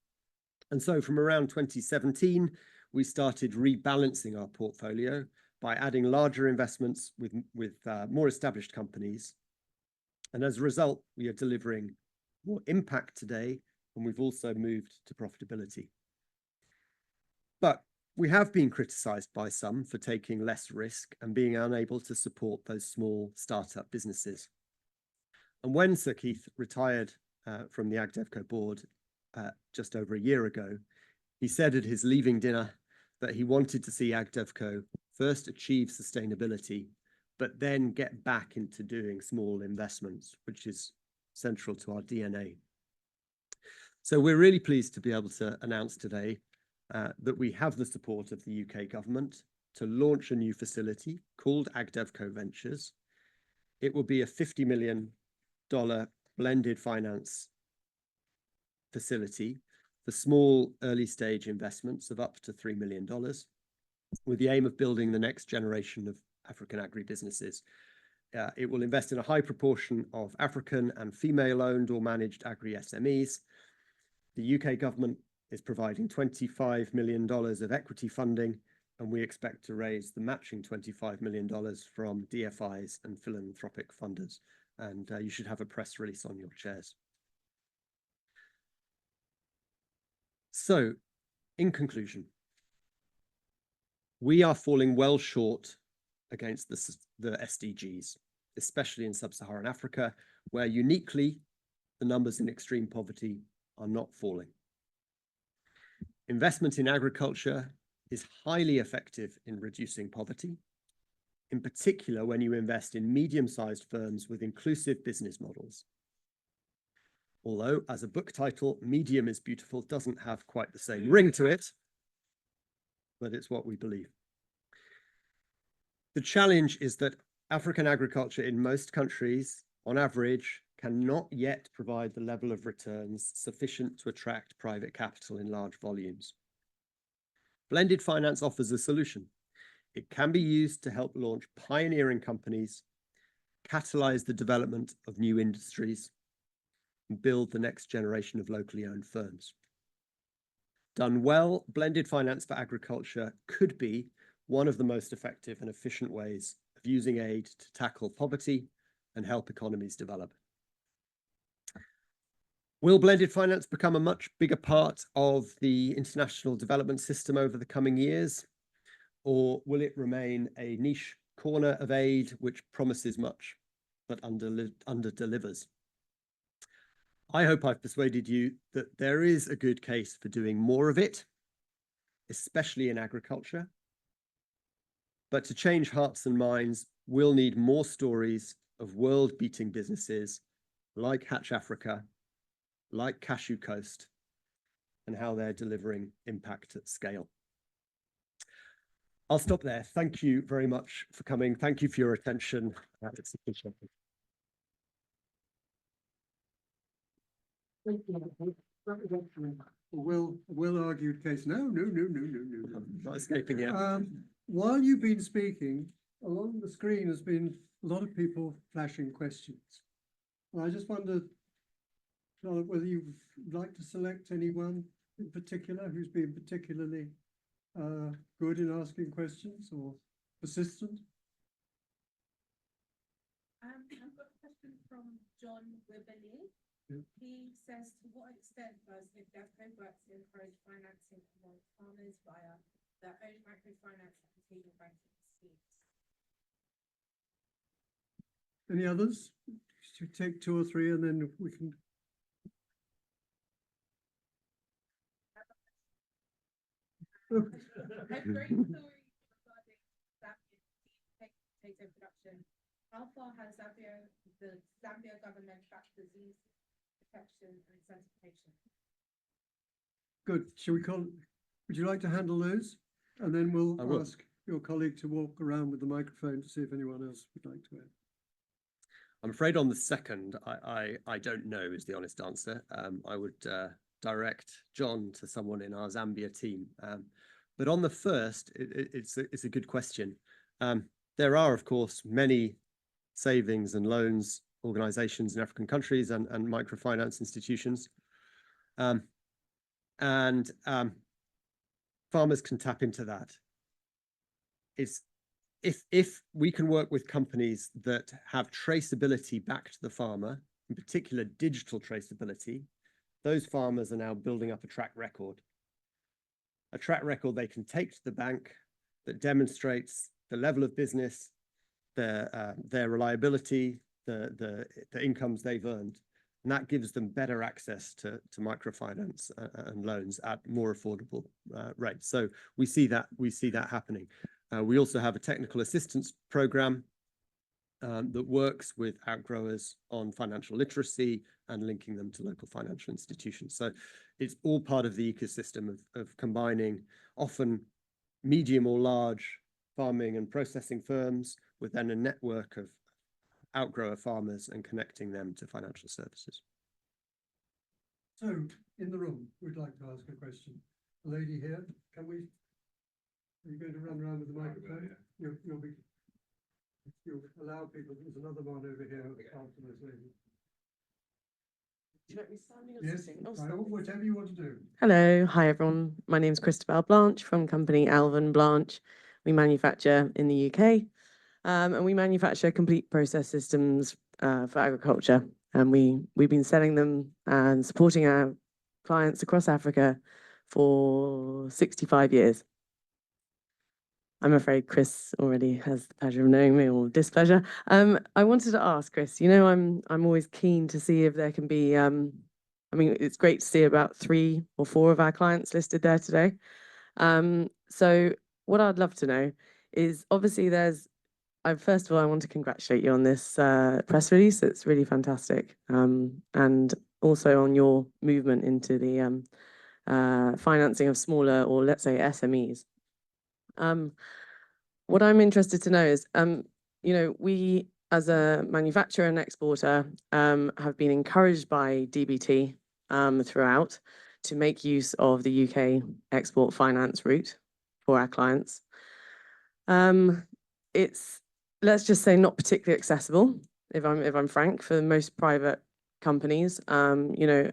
And so from around 2017, we started rebalancing our portfolio by adding larger investments with more established companies. And as a result, we are delivering more impact today, and we've also moved to profitability. But we have been criticized by some for taking less risk and being unable to support those small startup businesses. And when Sir Keith retired from the AgDevCo board just over a year ago, he said at his leaving dinner that he wanted to see AgDevCo first achieve sustainability, but then get back into doing small investments, which is central to our DNA. So we're really pleased to be able to announce today that we have the support of the UK government to launch a new facility called AgDevCo Ventures. It will be a $50 million blended finance facility for small early stage investments of up to $3 million, with the aim of building the next generation of African agribusinesses. It will invest in a high proportion of African and female-owned or managed agri-SMEs. The UK government is providing $25 million of equity funding, and we expect to raise the matching $25 million from DFIs and philanthropic funders. And you should have a press release on your chairs. So, in conclusion, we are falling well short against the SDGs, especially in sub-Saharan Africa, where uniquely the numbers in extreme poverty are not falling. Investment in agriculture is highly effective in reducing poverty, in particular when you invest in medium-sized firms with inclusive business models. Although, as a book title, Medium is Beautiful doesn't have quite the same ring to it, but it's what we believe. The challenge is that African agriculture in most countries, on average, cannot yet provide the level of returns sufficient to attract private capital in large volumes. Blended finance offers a solution. It can be used to help launch pioneering companies, catalyze the development of new industries, and build the next generation of locally owned firms. Done well, blended finance for agriculture could be one of the most effective and efficient ways of using aid to tackle poverty and help economies develop. Will blended finance become a much bigger part of the international development system over the coming years? Or will it remain a niche corner of aid which promises much but under-delivers? I hope I've persuaded you that there is a good case for doing more of it, especially in agriculture. But to change hearts and minds, we'll need more stories of world-beating businesses like Hatch Africa, like Cashew Coast, and how they're delivering impact at scale. I'll stop there. Thank you very much for coming. Thank you for your attention. It's appreciated. Well-argued case. No. Not escaping yet. While you've been speaking, along the screen has been a lot of people flashing questions. And I just wondered, Charlotte, whether you'd like to select anyone in particular who's been particularly good in asking questions or persistent? I've got a question from John Wibberley. Yeah. He says, to what extent does AgDevCo work to encourage financing among farmers via their own microfinance and consumer banking schemes? Any others? Should we take 2 or 3 and then we can. A great story regarding Zambian potato production. How far has the Zambia government backed disease protection and certification? Good. Shall we call? Would you like to handle those? And then we'll ask your colleague to walk around with the microphone to see if anyone else would like to add. I'm afraid on the second, I don't know is the honest answer. I would direct John to someone in our Zambia team. But on the first, it's a good question. There are, of course, many savings and loans organizations in African countries and microfinance institutions. Farmers can tap into that. If we can work with companies that have traceability back to the farmer, in particular digital traceability, those farmers are now building up a track record they can take to the bank that demonstrates the level of business, their reliability, the incomes they've earned. And that gives them better access to microfinance and loans at more affordable rates. So we see that happening. We also have a technical assistance program that works with outgrowers on financial literacy and linking them to local financial institutions. So it's all part of the ecosystem of combining often medium or large farming and processing firms with then a network of outgrower farmers and connecting them to financial services. So in the room, we'd like to ask a question. A lady here, are you going to run around with the microphone? You'll allow people. There's another one over here after this lady. Do you want me standing or Yes, sitting? Oh, whatever you want to do. hello, hi everyone. My name is Christabel Blanche from company Alvin Blanche. We manufacture in the UK and we manufacture complete process systems for agriculture. And we've been selling them and supporting our clients across Africa for 65 years. I'm afraid Chris already has the pleasure of knowing me, or displeasure. I wanted to ask Chris, I'm always keen to see if there can be, I mean, it's great to see about 3 or 4 of our clients listed there today. So what I'd love to know is obviously first of all, I want to congratulate you on this press release. It's really fantastic. And also on your movement into the financing of smaller, or let's say SMEs. What I'm interested to know is, you know, we as a manufacturer and exporter have been encouraged by DBT throughout to make use of the UK export finance route for our clients. It's, let's just say, not particularly accessible, if I'm frank, for most private companies. You know,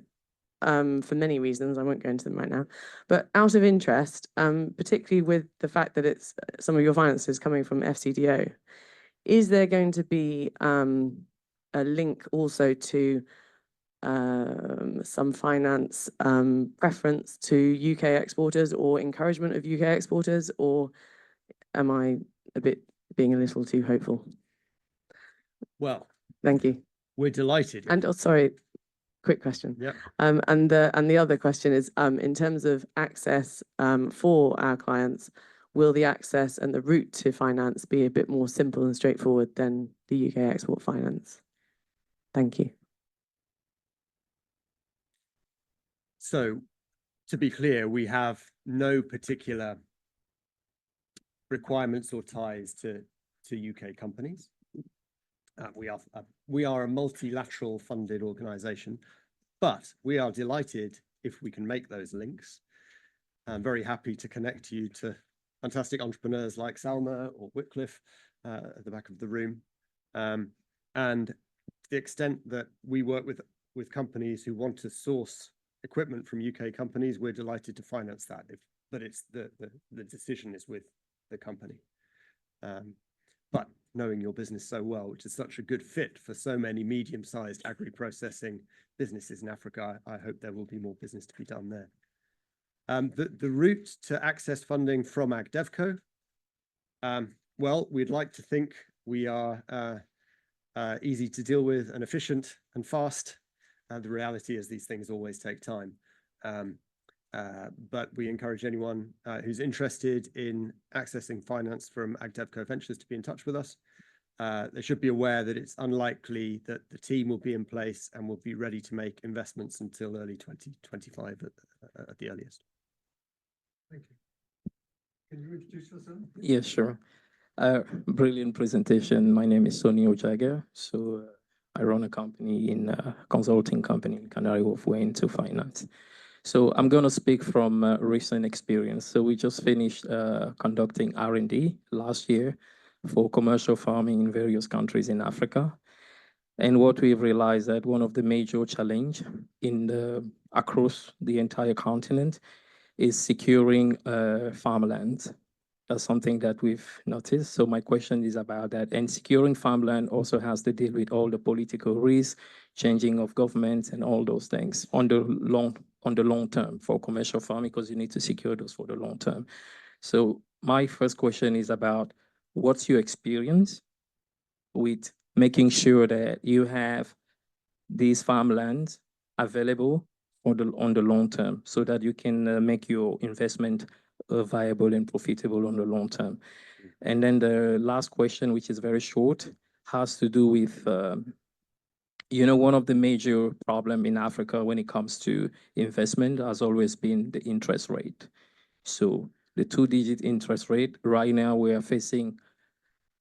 for many reasons, I won't go into them right now. But out of interest, particularly with the fact that it's some of your finances coming from FCDO, is there going to be a link also to some finance preference to UK exporters or encouragement of UK exporters, or am I being a little too hopeful? Well, Thank you. we're delighted. And oh, sorry, quick question. Yeah. And the other question is, in terms of access for our clients, will the access and the route to finance be a bit more simple and straightforward than the UK export finance? Thank you. So, to be clear, we have no particular requirements or ties to UK companies. We are a multilateral funded organisation, but we are delighted if we can make those links. I'm very happy to connect you to fantastic entrepreneurs like Salma or Wycliffe at the back of the room. And to the extent that we work with companies who want to source equipment from UK companies, we're delighted to finance that. But it's the decision is with the company. But knowing your business so well, which is such a good fit for so many medium-sized agri-processing businesses in Africa, I hope there will be more business to be done there. The route to access funding from AgDevCo, well, we'd like to think we are easy to deal with and efficient and fast. The reality is these things always take time. But we encourage anyone who's interested in accessing finance from AgDevCo Ventures to be in touch with us. They should be aware that it's unlikely that the team will be in place and will be ready to make investments until early 2025 at the earliest. Thank you. Can you introduce yourself? Yes, sure. Brilliant presentation. My name is Sonny Ojaga. So I run a company consulting company in Canary Wharf. We're into finance. So I'm going to speak from recent experience. So we just finished conducting R&D last year for commercial farming in various countries in Africa. And what we've realized that one of the major challenge across the entire continent is securing farmland. That's something that we've noticed. So my question is about that. And securing farmland also has to deal with all the political risks, changing of governments and all those things on the long term for commercial farming, because you need to secure those for the long term. So my first question is about what's your experience with making sure that you have these farmlands available on the long term so that you can make your investment viable and profitable on the long term. And then the last question, which is very short, has to do with, one of the major problems in Africa when it comes to investment has always been the interest rate. So the 2-digit interest rate, right now we are facing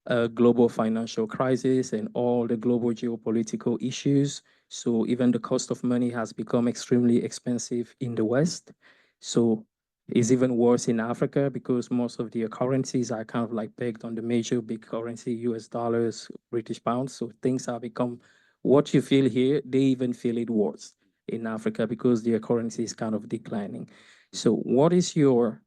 a global financial crisis and all the global geopolitical issues. So even the cost of money has become extremely expensive in the West. So it's even worse in Africa because most of their currencies are kind of like pegged on the major big currency, US dollars, British pounds. So things have become, what you feel here, they even feel it worse in Africa because their currency is kind of declining. So what's your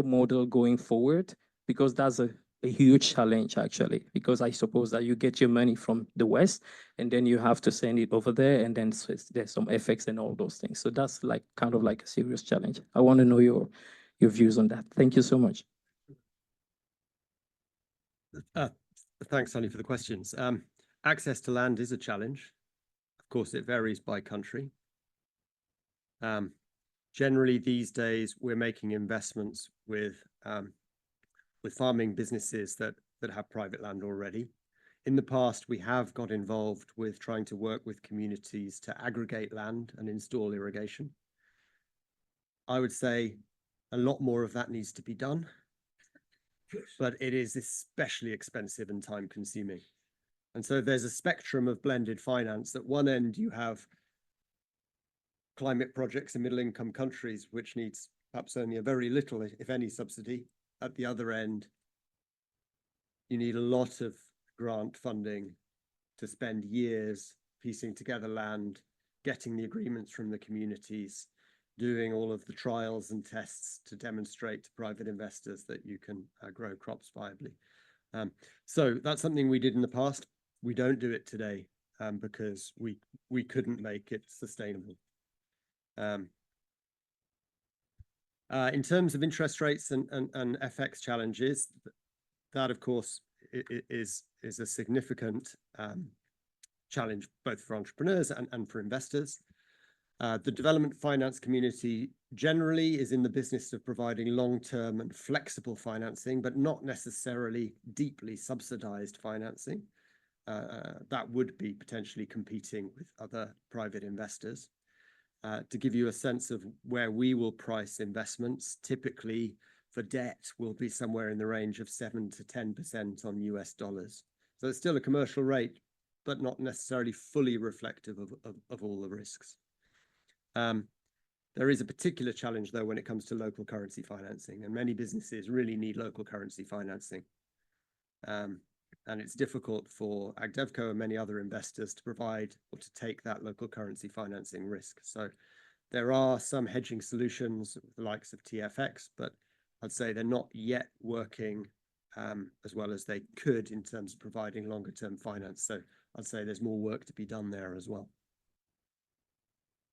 model going forward? Because that's a huge challenge actually, because I suppose that you get your money from the West and then you have to send it over there and then there's some effects and all those things. So that's like kind of like a serious challenge. I want to know your views on that. Thank you so much. Thanks, Sonny, for the questions. Access to land is a challenge. Of course, it varies by country. Generally, these days, we're making investments with farming businesses that have private land already. In the past, we have got involved with trying to work with communities to aggregate land and install irrigation. I would say A lot more of that needs to be done, but it is especially expensive and time consuming. And so there's a spectrum of blended finance. At one end, you have climate projects in middle income countries, which needs perhaps only a very little, if any, subsidy. At the other end, you need a lot of grant funding to spend years piecing together land, getting the agreements from the communities, doing all of the trials and tests to demonstrate to private investors that you can grow crops viably. So that's something we did in the past. We don't do it today because we couldn't make it sustainable. In terms of interest rates and FX challenges, that of course is a significant challenge both for entrepreneurs and for investors. The development finance community generally is in the business of providing long-term and flexible financing, but not necessarily deeply subsidized financing. That would be potentially competing with other private investors. To give you a sense of where we will price investments, typically for debt will be somewhere in the range of 7 to 10% on US dollars. So it's still a commercial rate, but not necessarily fully reflective of all the risks. There is a particular challenge, though, when it comes to local currency financing, and many businesses really need local currency financing. And it's difficult for AgDevCo and many other investors to provide or to take that local currency financing risk. So there are some hedging solutions, the likes of TFX, but I'd say they're not yet working as well as they could in terms of providing longer term finance. So I'd say there's more work to be done there as well.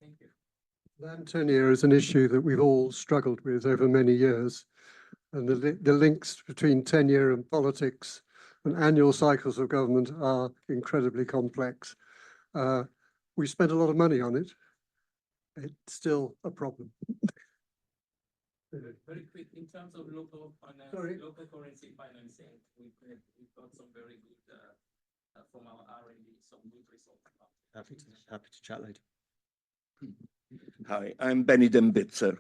Thank you. Land tenure is an issue that we've all struggled with over many years, and the links between tenure and politics and annual cycles of government are incredibly complex. We spent a lot of money on it. It's still a problem. Very quick, in terms of local finance, local currency financing, we've got some very good from our R&D, some good results. Happy to chat later. Hi, I'm Benny Dembitzer.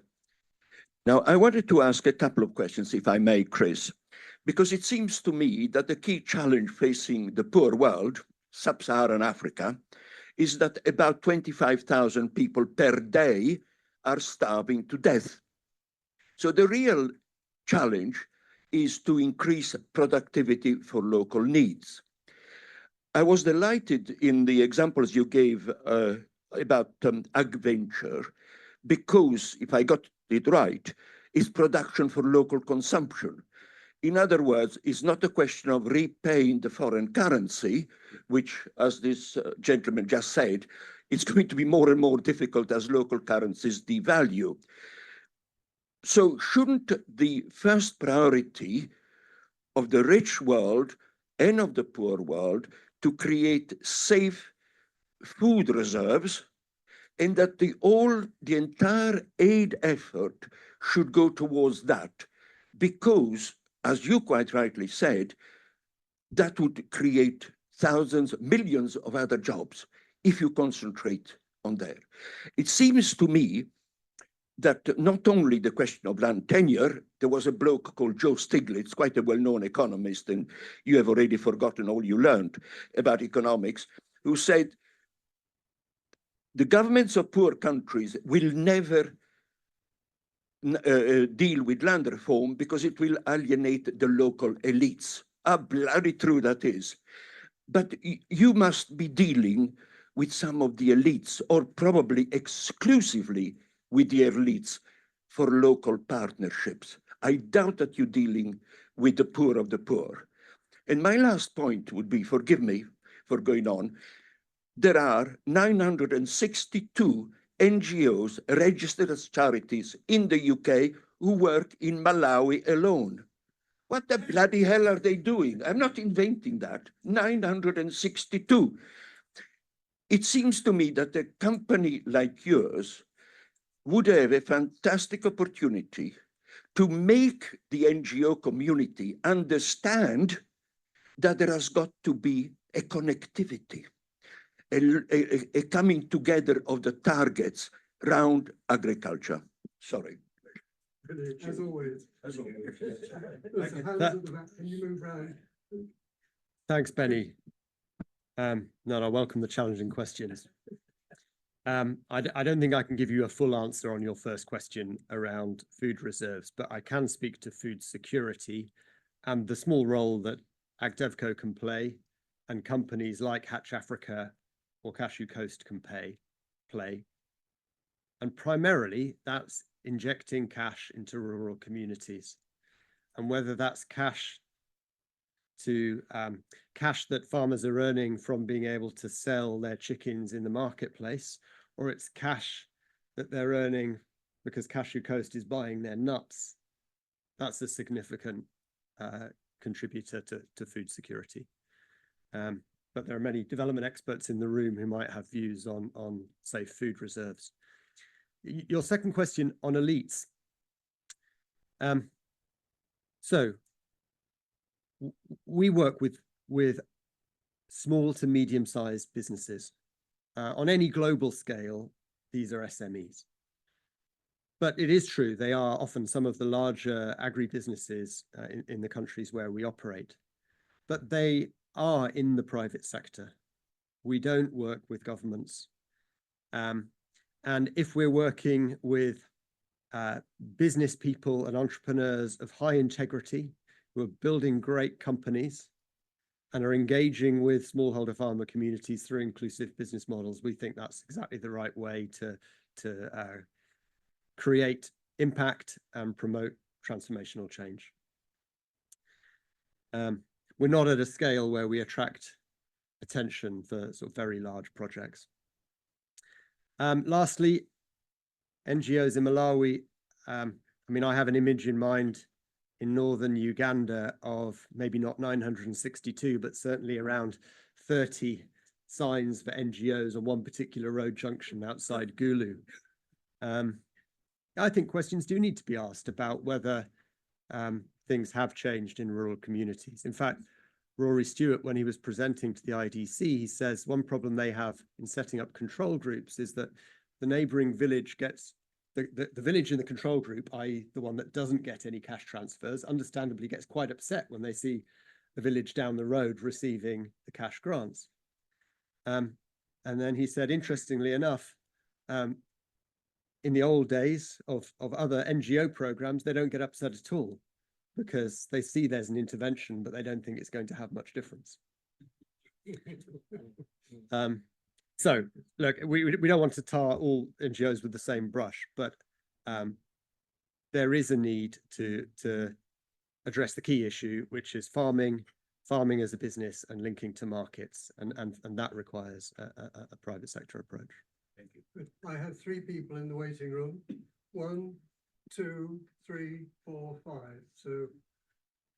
Now, I wanted to ask a couple of questions, if I may, Chris, because it seems to me that the key challenge facing the poor world, sub-Saharan Africa, is that about 25,000 people per day are starving to death. So the real challenge is to increase productivity for local needs. I was delighted in the examples you gave about AgVenture, because if I got it right, it's production for local consumption. In other words, it's not a question of repaying the foreign currency, which, as this gentleman just said, it's going to be more and more difficult as local currencies devalue. So shouldn't the first priority of the rich world and of the poor world to create safe food reserves, and that the entire aid effort should go towards that? Because, as you quite rightly said, that would create thousands, millions of other jobs if you concentrate on there. It seems to me that not only the question of land tenure, there was a bloke called Joe Stiglitz, quite a well-known economist, and you have already forgotten all you learned about economics, who said, the governments of poor countries will never deal with land reform because it will alienate the local elites. How bloody true that is. But you must be dealing with some of the elites, or probably exclusively with the elites, for local partnerships. I doubt that you're dealing with the poor of the poor. And my last point would be, forgive me for going on, there are 962 NGOs registered as charities in the UK who work in Malawi alone. What the bloody hell are they doing? I'm not inventing that. 962. It seems to me that a company like yours would have a fantastic opportunity to make the NGO community understand that there has got to be a connectivity, a coming together of the targets around agriculture. Sorry. Brilliant, as always. As always. There's a hand at the back. Can you move round? Thanks, Benny. No, I welcome the challenging questions. I don't think I can give you a full answer on your first question around food reserves, but I can speak to food security and the small role that AgDevCo can play and companies like Hatch Africa or Cashew Coast can play. And primarily that's injecting cash into rural communities. And whether that's cash to cash that farmers are earning from being able to sell their chickens in the marketplace, or it's cash that they're earning because Cashew Coast is buying their nuts, that's a significant contributor to food security. But there are many development experts in the room who might have views on say, food reserves. Your second question on elites. So we work with small to medium-sized businesses. On any global scale, these are SMEs. But it is true, they are often some of the larger agribusinesses in the countries where we operate. But they are in the private sector. We don't work with governments. And if we're working with business people and entrepreneurs of high integrity who are building great companies and are engaging with smallholder farmer communities through inclusive business models, we think that's exactly the right way to create impact and promote transformational change. We're not at a scale where we attract attention for sort of very large projects. Lastly, NGOs in Malawi. I mean, I have an image in mind in northern Uganda of maybe not 962, but certainly around 30 signs for NGOs on one particular road junction outside Gulu. I think questions do need to be asked about whether things have changed in rural communities. In fact, Rory Stewart, when he was presenting to the IDC, he says one problem they have in setting up control groups is that the neighboring village gets, the village in the control group, i.e. the one that doesn't get any cash transfers, understandably gets quite upset when they see the village down the road receiving the cash grants. And then he said, interestingly enough, in the old days of other NGO programs, they don't get upset at all because they see there's an intervention, but they don't think it's going to have much difference. So look, we don't want to tar all NGOs with the same brush, but there is a need to address the key issue, which is farming as a business and linking to markets, and that requires a private sector approach. Thank you. I have 3 people in the waiting room. 1, 2, 3, 4, 5. So.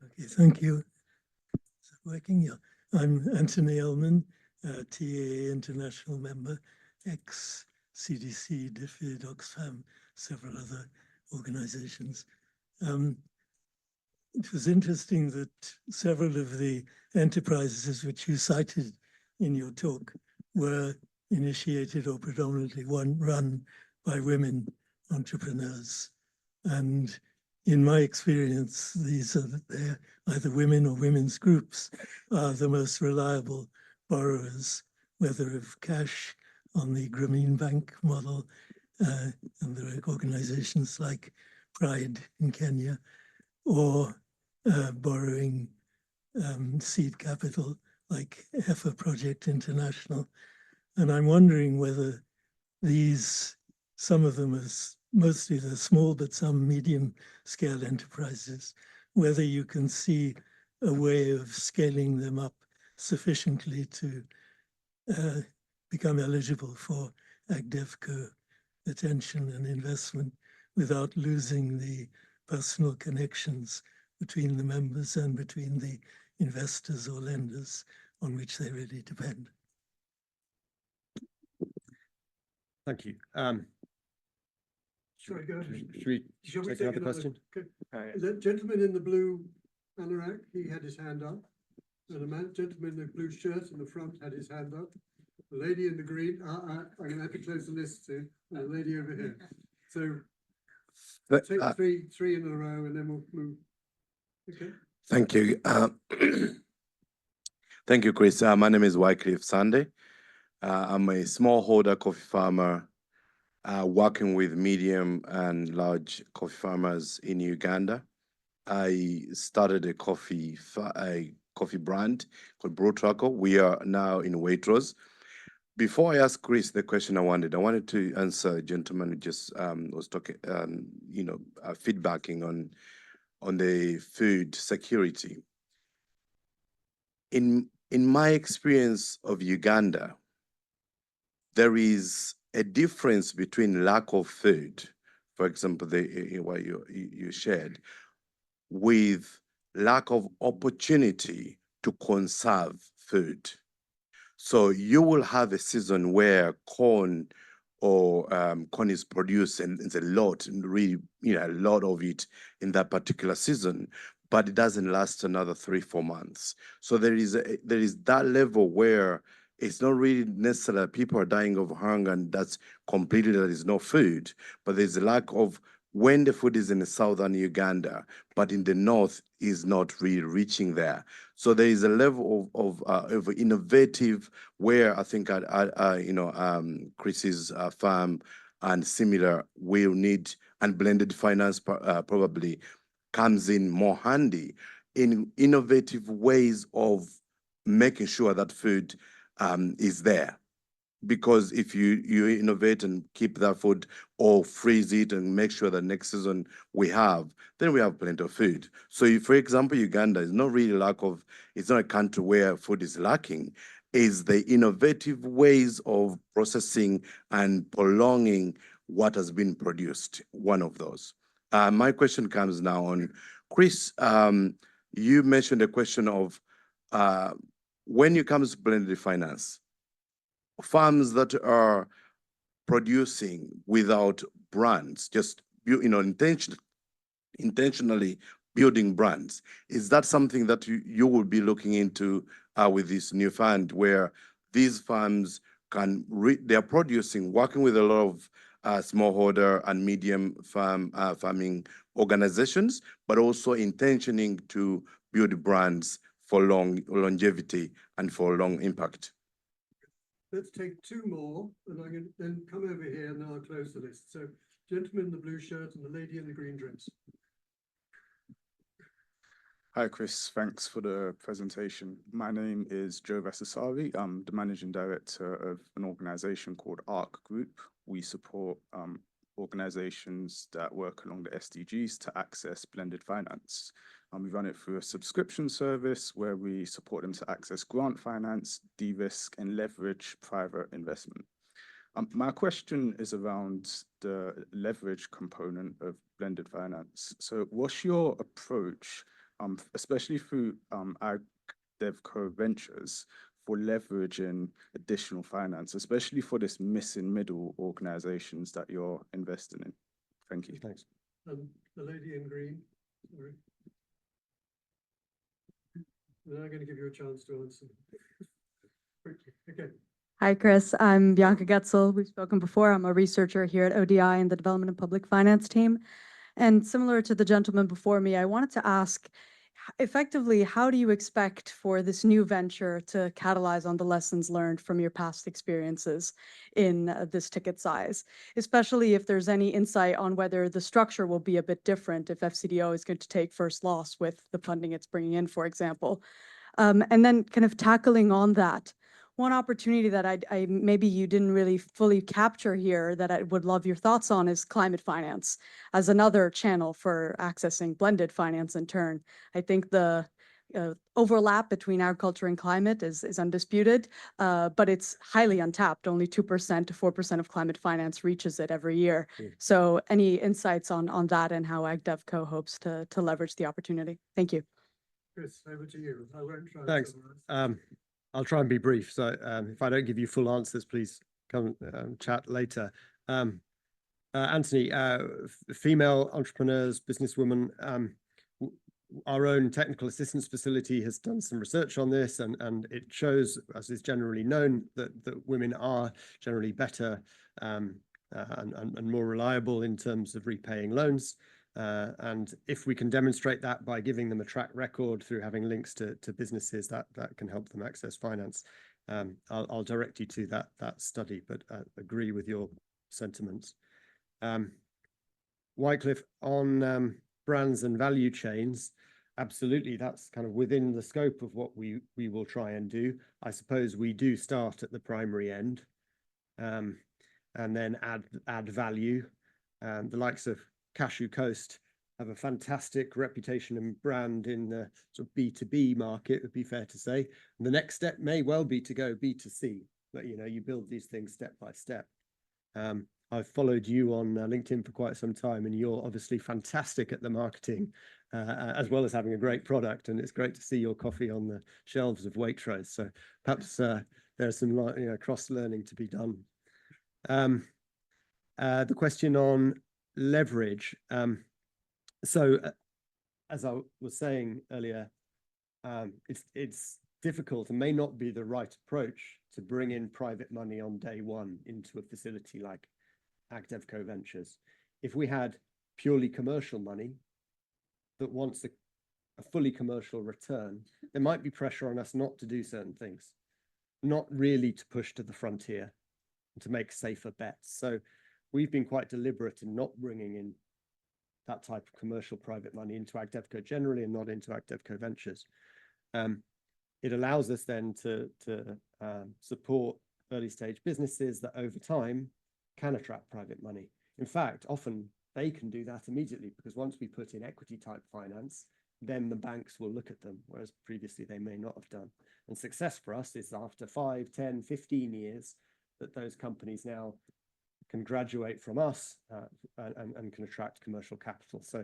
Okay, thank you. Is it working? Yeah. I'm Anthony Ellman, TA International member, ex-CDC, DFID, Oxfam, several other organizations. It was interesting that several of the enterprises which you cited in your talk were initiated or predominantly run by women entrepreneurs. And in my experience, these are either women or women's groups are the most reliable borrowers, whether of cash on the Grameen Bank model, and there are organizations like Pride in Kenya, or borrowing seed capital like EFA Project International. And I'm wondering whether some of them is mostly the small, but some medium scale enterprises, whether you can see a way of scaling them up sufficiently to become eligible for AgDevCo attention and investment without losing the personal connections between the members and between the investors or lenders on which they really depend. Thank you. Sorry, go ahead. Should we take another question? Okay. The gentleman in the blue anorak, he had his hand up. And the gentleman in the blue shirt in the front had his hand up. The lady in the green, I'm going to have to close the list soon. And the lady over here. So Take three in a row and then we'll move. Okay. Thank you. Thank you, Chris. My name is Wycliffe Sunday. I'm a smallholder coffee farmer working with medium and large coffee farmers in Uganda. I started a coffee brand called Brew Trucker. We are now in Waitrose. Before I ask Chris the question I wanted to answer a gentleman who just was talking, feedbacking on the food security. In my experience of Uganda, there is a difference between lack of food, for example, what you shared, with lack of opportunity to conserve food. So you will have a season where corn is produced and it's a lot, and really, a lot of it in that particular season, but it doesn't last another 3-4 months. So there is that level where it's not really necessarily people are dying of hunger and that's completely there is no food, but there's a lack of when the food is in the southern Uganda, but in the north is not really reaching there. So there is a level of innovative where I think Chris's farm and similar will need, and blended finance probably comes in more handy in innovative ways of making sure that food is there. Because if you innovate and keep that food or freeze it and make sure that next season then we have plenty of food. So if, for example, Uganda is not really it's not a country where food is lacking, is the innovative ways of processing and prolonging what has been produced, one of those. My question comes now on, Chris, you mentioned a question of when it comes to blended finance, farms that are producing without brands, just intentionally building brands, is that something that you will be looking into with this new fund, where these farms they're producing, working with a lot of smallholder and medium farming organizations, but also intentioning to build brands for longevity and for long impact? Let's take two more, and I'm going to then come over here and then I'll close the list. So, gentleman in the blue shirt and the lady in the green dress. Hi, Chris. Thanks for the presentation. My name is Joe Vasasavi. I'm the managing director of an organization called ARC Group. We support organizations that work along the SDGs to access blended finance. We run it through a subscription service where we support them to access grant finance, de-risk, and leverage private investment. My question is around the leverage component of blended finance. So what's your approach, especially through AgDevCo ventures, for leveraging additional finance, especially for this missing middle organizations that you're investing in? Thank you. Thanks. The lady in green, sorry. Then I'm going to give you a chance to answer. Okay. Hi, Chris. I'm Bianca Getzel. We've spoken before. I'm a researcher here at ODI in the Development and Public Finance team. And similar to the gentleman before me, I wanted to ask, effectively, how do you expect for this new venture to catalyze on the lessons learned from your past experiences in this ticket size, especially if there's any insight on whether the structure will be a bit different if FCDO is going to take first loss with the funding it's bringing in, for example. And then kind of tackling on that, one opportunity that I maybe you didn't really fully capture here that I would love your thoughts on is climate finance as another channel for accessing blended finance in turn. I think the overlap between agriculture and climate is undisputed, but it's highly untapped. Only 2% to 4% of climate finance reaches it every year. So any insights on that and how AgDevCo hopes to leverage the opportunity? Thank you. Chris, over to you. I won't try. Thanks. I'll try and be brief. So if I don't give you full answers, please come chat later. Anthony, female entrepreneurs, businesswomen, our own technical assistance facility has done some research on this, and it shows, as is generally known, that women are generally better and more reliable in terms of repaying loans. And if we can demonstrate that by giving them a track record through having links to businesses, that can help them access finance. I'll direct you to that study, but agree with your sentiments. Wycliffe, on brands and value chains, absolutely, that's kind of within the scope of what we will try and do. I suppose we do start at the primary end, and then add value. The likes of Cashew Coast have a fantastic reputation and brand in the sort of B2B market, would be fair to say. And the next step may well be to go B2C, but you build these things step by step. I've followed you on LinkedIn for quite some time, and you're obviously fantastic at the marketing, as well as having a great product. And it's great to see your coffee on the shelves of Waitrose. So perhaps there's some cross learning to be done. The question on leverage. So as I was saying earlier, it's difficult and may not be the right approach to bring in private money on day one into a facility like AgDevCo Ventures. If we had purely commercial money that wants a fully commercial return, there might be pressure on us not to do certain things, not really to push to the frontier, and to make safer bets. So we've been quite deliberate in not bringing in that type of commercial private money into AgDevCo generally and not into AgDevCo Ventures. It allows us then to support early stage businesses that over time can attract private money. In fact, often they can do that immediately, because once we put in equity type finance, then the banks will look at them, whereas previously they may not have done. And success for us is after 5, 10, 15 years that those companies now can graduate from us and can attract commercial capital. So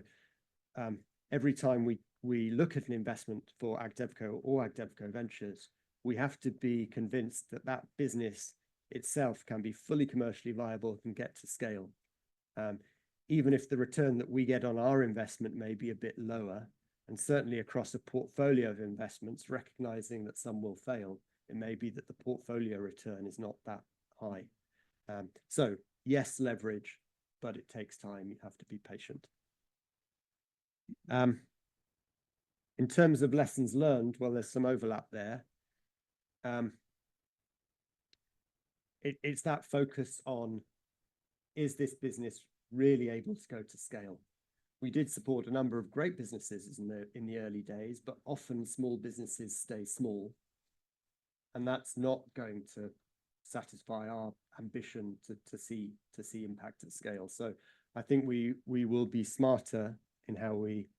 every time we look at an investment for AgDevCo or AgDevCo Ventures, we have to be convinced that that business itself can be fully commercially viable and get to scale. Even if the return that we get on our investment may be a bit lower, and certainly across a portfolio of investments, recognizing that some will fail, it may be that the portfolio return is not that high. So yes, leverage, but it takes time. You have to be patient. In terms of lessons learned, well, there's some overlap there. It's that focus on, is this business really able to go to scale? We did support a number of great businesses in the early days, but often small businesses stay small. And that's not going to satisfy our ambition to see impact at scale. So I think we will be smarter in how we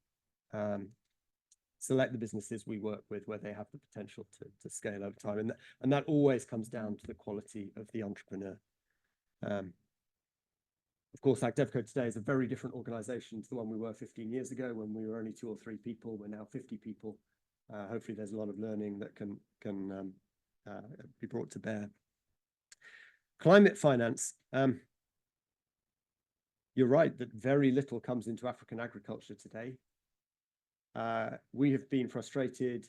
select the businesses we work with, where they have the potential to scale over time. And that always comes down to the quality of the entrepreneur. Of course, AgDevCo today is a very different organization to the one we were 15 years ago, when we were only 2 or 3 people. We're now 50 people. Hopefully there's a lot of learning that can be brought to bear. Climate finance. You're right that very little comes into African agriculture today. We have been frustrated.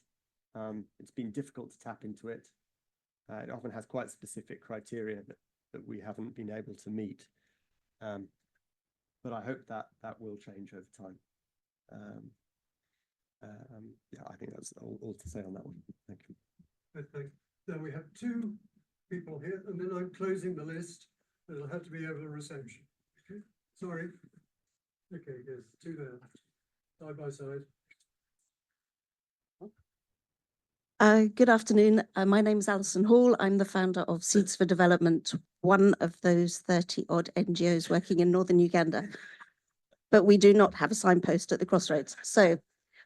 It's been difficult to tap into it. It often has quite specific criteria that we haven't been able to meet. But I hope that will change over time. Yeah, I think that's all to say on that one. Thank you. Okay. Then we have 2 people here, and then I'm closing the list. It'll have to be over the reception. Okay. Sorry. Okay, there's 2 there, side by side. Good afternoon. My name is Alison Hall. I'm the founder of Seeds for Development, one of those 30-odd NGOs working in northern Uganda. But we do not have a signpost at the crossroads.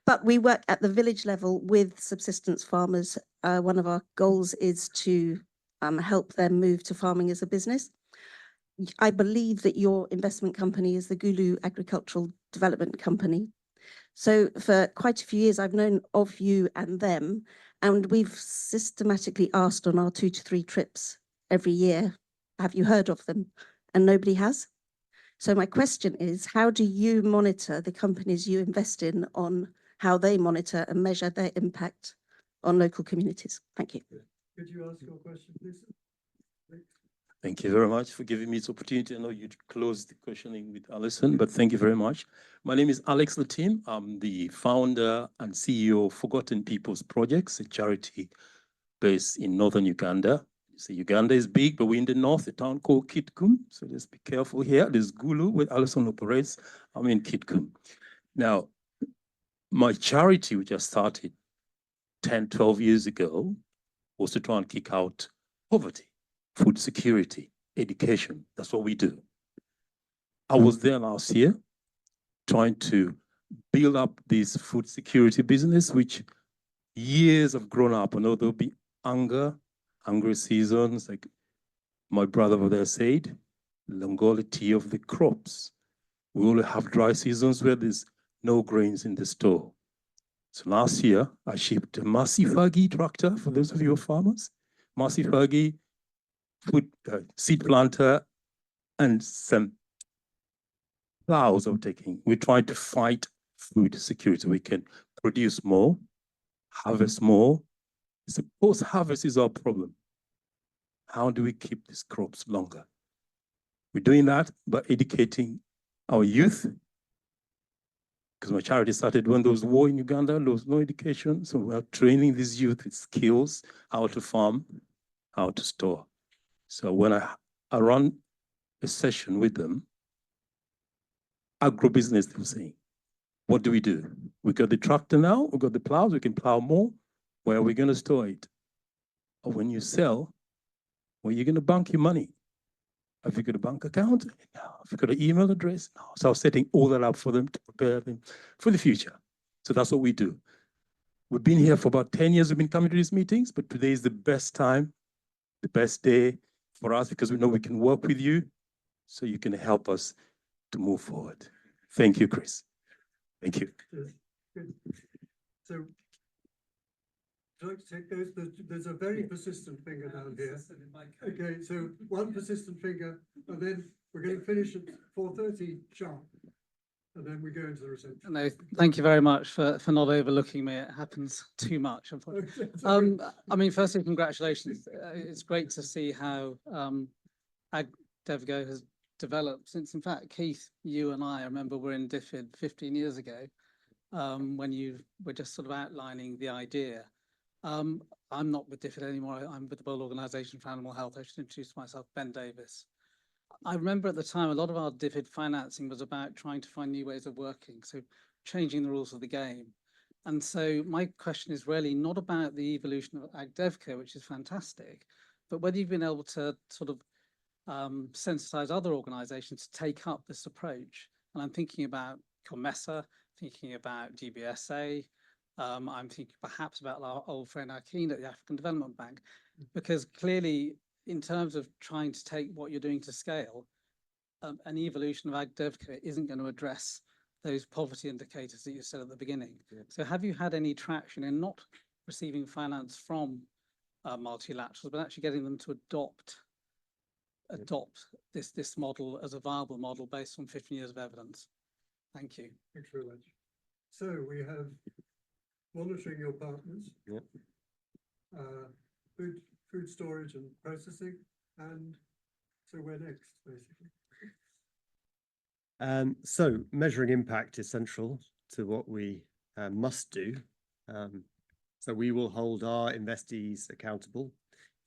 But we work at the village level with subsistence farmers. One of our goals is to help them move to farming as a business. I believe that your investment company is the Gulu Agricultural Development Company. So for quite a few years, I've known of you and them, and we've systematically asked on our 2 to 3 trips every year, have you heard of them? And nobody has. So my question is, how do you monitor the companies you invest in on how they monitor and measure their impact on local communities? Thank you. Could you ask your question, please? Thank you very much for giving me this opportunity. I know you closed the questioning with Alison, but thank you very much. My name is Alex Latim. I'm the founder and CEO of Forgotten People's Projects, a charity based in northern Uganda. So Uganda is big, but we're in the north, a town called Kitgum. So just be careful here. There's Gulu, where Alison operates. I'm in Kitgum. Now, my charity, which I started 10, 12 years ago, was to try and kick out poverty, food security, education. That's what we do. I was there last year trying to build up this food security business, which years have grown up. I know there'll be hungry seasons, like my brother over there said, longevity of the crops. We only have dry seasons where there's no grains in the store. So last year, I shipped a Masifagi tractor, for those of you who are farmers, Masifagi food seed planter, and some plows I'm taking. We're trying to fight food security. We can produce more, harvest more. So post-harvest is our problem. How do we keep these crops longer? We're doing that by educating our youth, because my charity started when there was war in Uganda, there was no education. So we're training these youth with skills, how to farm, how to store. So when I run a session with them, agribusiness, they were saying, what do? We got the tractor now, we got the plows, we can plow more. Where are we going to store it? Or when you sell, where are you going to bank your money? Have you got a bank account? No. Have you got an email address? No. So I was setting all that up for them to prepare them for the future. So that's what we do. We've been here for about 10 years. We've been coming to these meetings, but today is the best time, the best day for us, because we know we can work with you so you can help us to move forward. Thank you, Chris. Thank you. Good. So, would you like to take those? There's a very persistent finger down here. Okay, so one persistent finger, and then we're going to finish at 4:30 sharp. And then we go into the reception. No, thank you very much for not overlooking me. It happens too much, unfortunately. I mean, firstly, congratulations. It's great to see how AgDevCo has developed since, in fact, Keith, you and I remember were in DFID 15 years ago when you were just sort of outlining the idea. I'm not with DFID anymore. I'm with the World Organization for Animal Health. I should introduce myself, Ben Davis. I remember at the time, a lot of our DFID financing was about trying to find new ways of working, so changing the rules of the game. And so my question is really not about the evolution of AgDevCo, which is fantastic, but whether you've been able to sort of sensitize other organizations to take up this approach. And I'm thinking about COMESA, thinking about GBSA, I'm thinking perhaps about our old friend Akin at the African Development Bank, because clearly in terms of trying to take what you're doing to scale, an evolution of AgDevCo isn't going to address those poverty indicators that you said at the beginning. Yeah. So have you had any traction in not receiving finance from multilaterals, but actually getting them to adopt this model as a viable model based on 15 years of evidence? Thank you. Thanks very much. So we have monitoring your partners, yep. Food storage and processing, and so where next, basically? So measuring impact is central to what we must do. So we will hold our investees accountable.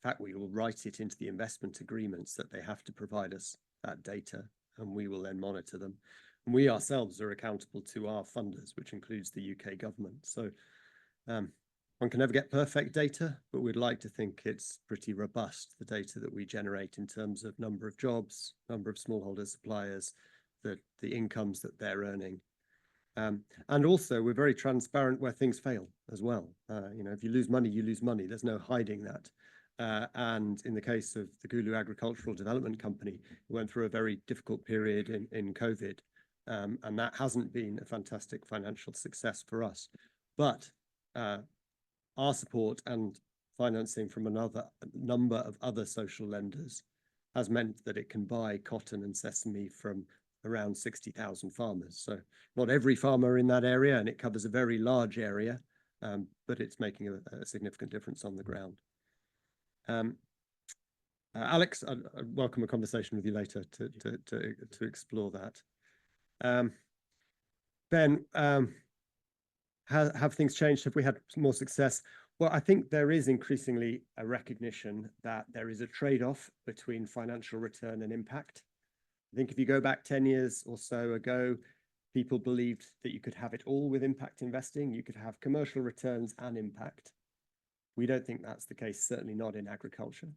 In fact, we will write it into the investment agreements that they have to provide us that data, and we will then monitor them. And we ourselves are accountable to our funders, which includes the UK government. So one can never get perfect data, but we'd like to think it's pretty robust, the data that we generate in terms of number of jobs, number of smallholder suppliers, the incomes that they're earning. And also we're very transparent where things fail as well. You know, if you lose money, you lose money. There's no hiding that. And in the case of the Gulu Agricultural Development Company, we went through a very difficult period in COVID. And that hasn't been a fantastic financial success for us. But our support and financing from another number of other social lenders has meant that it can buy cotton and sesame from around 60,000 farmers. So not every farmer in that area, and it covers a very large area, but it's making a significant difference on the ground. Alex, I'd welcome a conversation with you later to explore that. Ben, have things changed? Have we had more success? Well, I think there is increasingly a recognition that there is a trade-off between financial return and impact. I think if you go back 10 years or so ago, people believed that you could have it all with impact investing. You could have commercial returns and impact. We don't think that's the case, certainly not in agriculture.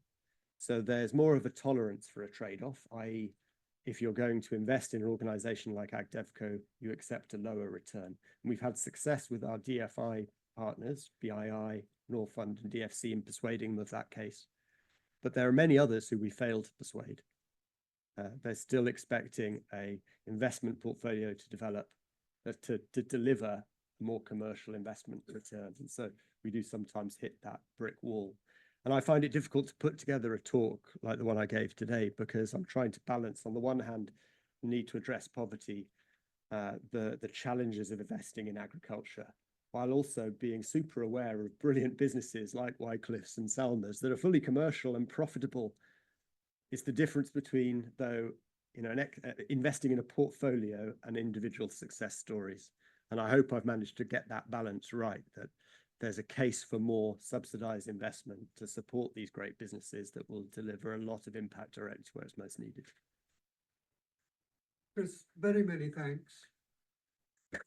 So there's more of a tolerance for a trade-off, i.e., if you're going to invest in an organization like AgDevCo, you accept a lower return. And we've had success with our DFI partners, BII, Norfund, and DFC in persuading them of that case. But there are many others who we failed to persuade. They're still expecting an investment portfolio to develop, to deliver a more commercial investment return. And so we do sometimes hit that brick wall. And I find it difficult to put together a talk like the one I gave today, because I'm trying to balance, on the one hand, the need to address poverty, the challenges of investing in agriculture, while also being super aware of brilliant businesses like Wycliffe's and Salma's that are fully commercial and profitable. It's the difference between, though, investing in a portfolio and individual success stories. And I hope I've managed to get that balance right, that there's a case for more subsidized investment to support these great businesses that will deliver a lot of impact directly to where it's most needed. Chris, very many thanks. I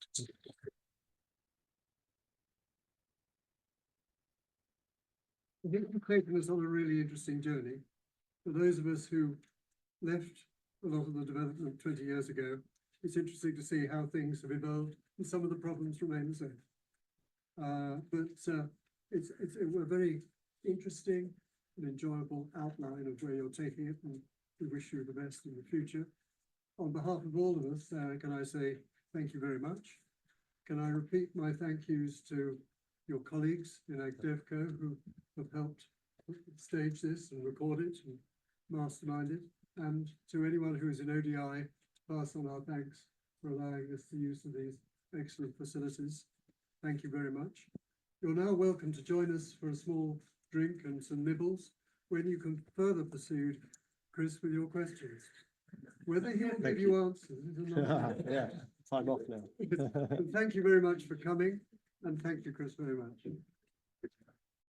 think you've taken us on a really interesting journey. For those of us who left a lot of the development 20 years ago, it's interesting to see how things have evolved and some of the problems remain the same. It's a very interesting and enjoyable outline of where you're taking it, and we wish you the best in the future. On behalf of all of us, can I say thank you very much? Can I repeat my thank yous to your colleagues in AgDevCo who have helped stage this and record it and mastermind it, and to anyone who is in ODI, pass on our thanks for allowing us the use of these excellent facilities. Thank you very much. You're now welcome to join us for a small drink and some nibbles when you can further pursue Chris with your questions. Whether he'll give you answers is another matter. Yeah, time off now. Thank you very much for coming, and thank you, Chris, very much.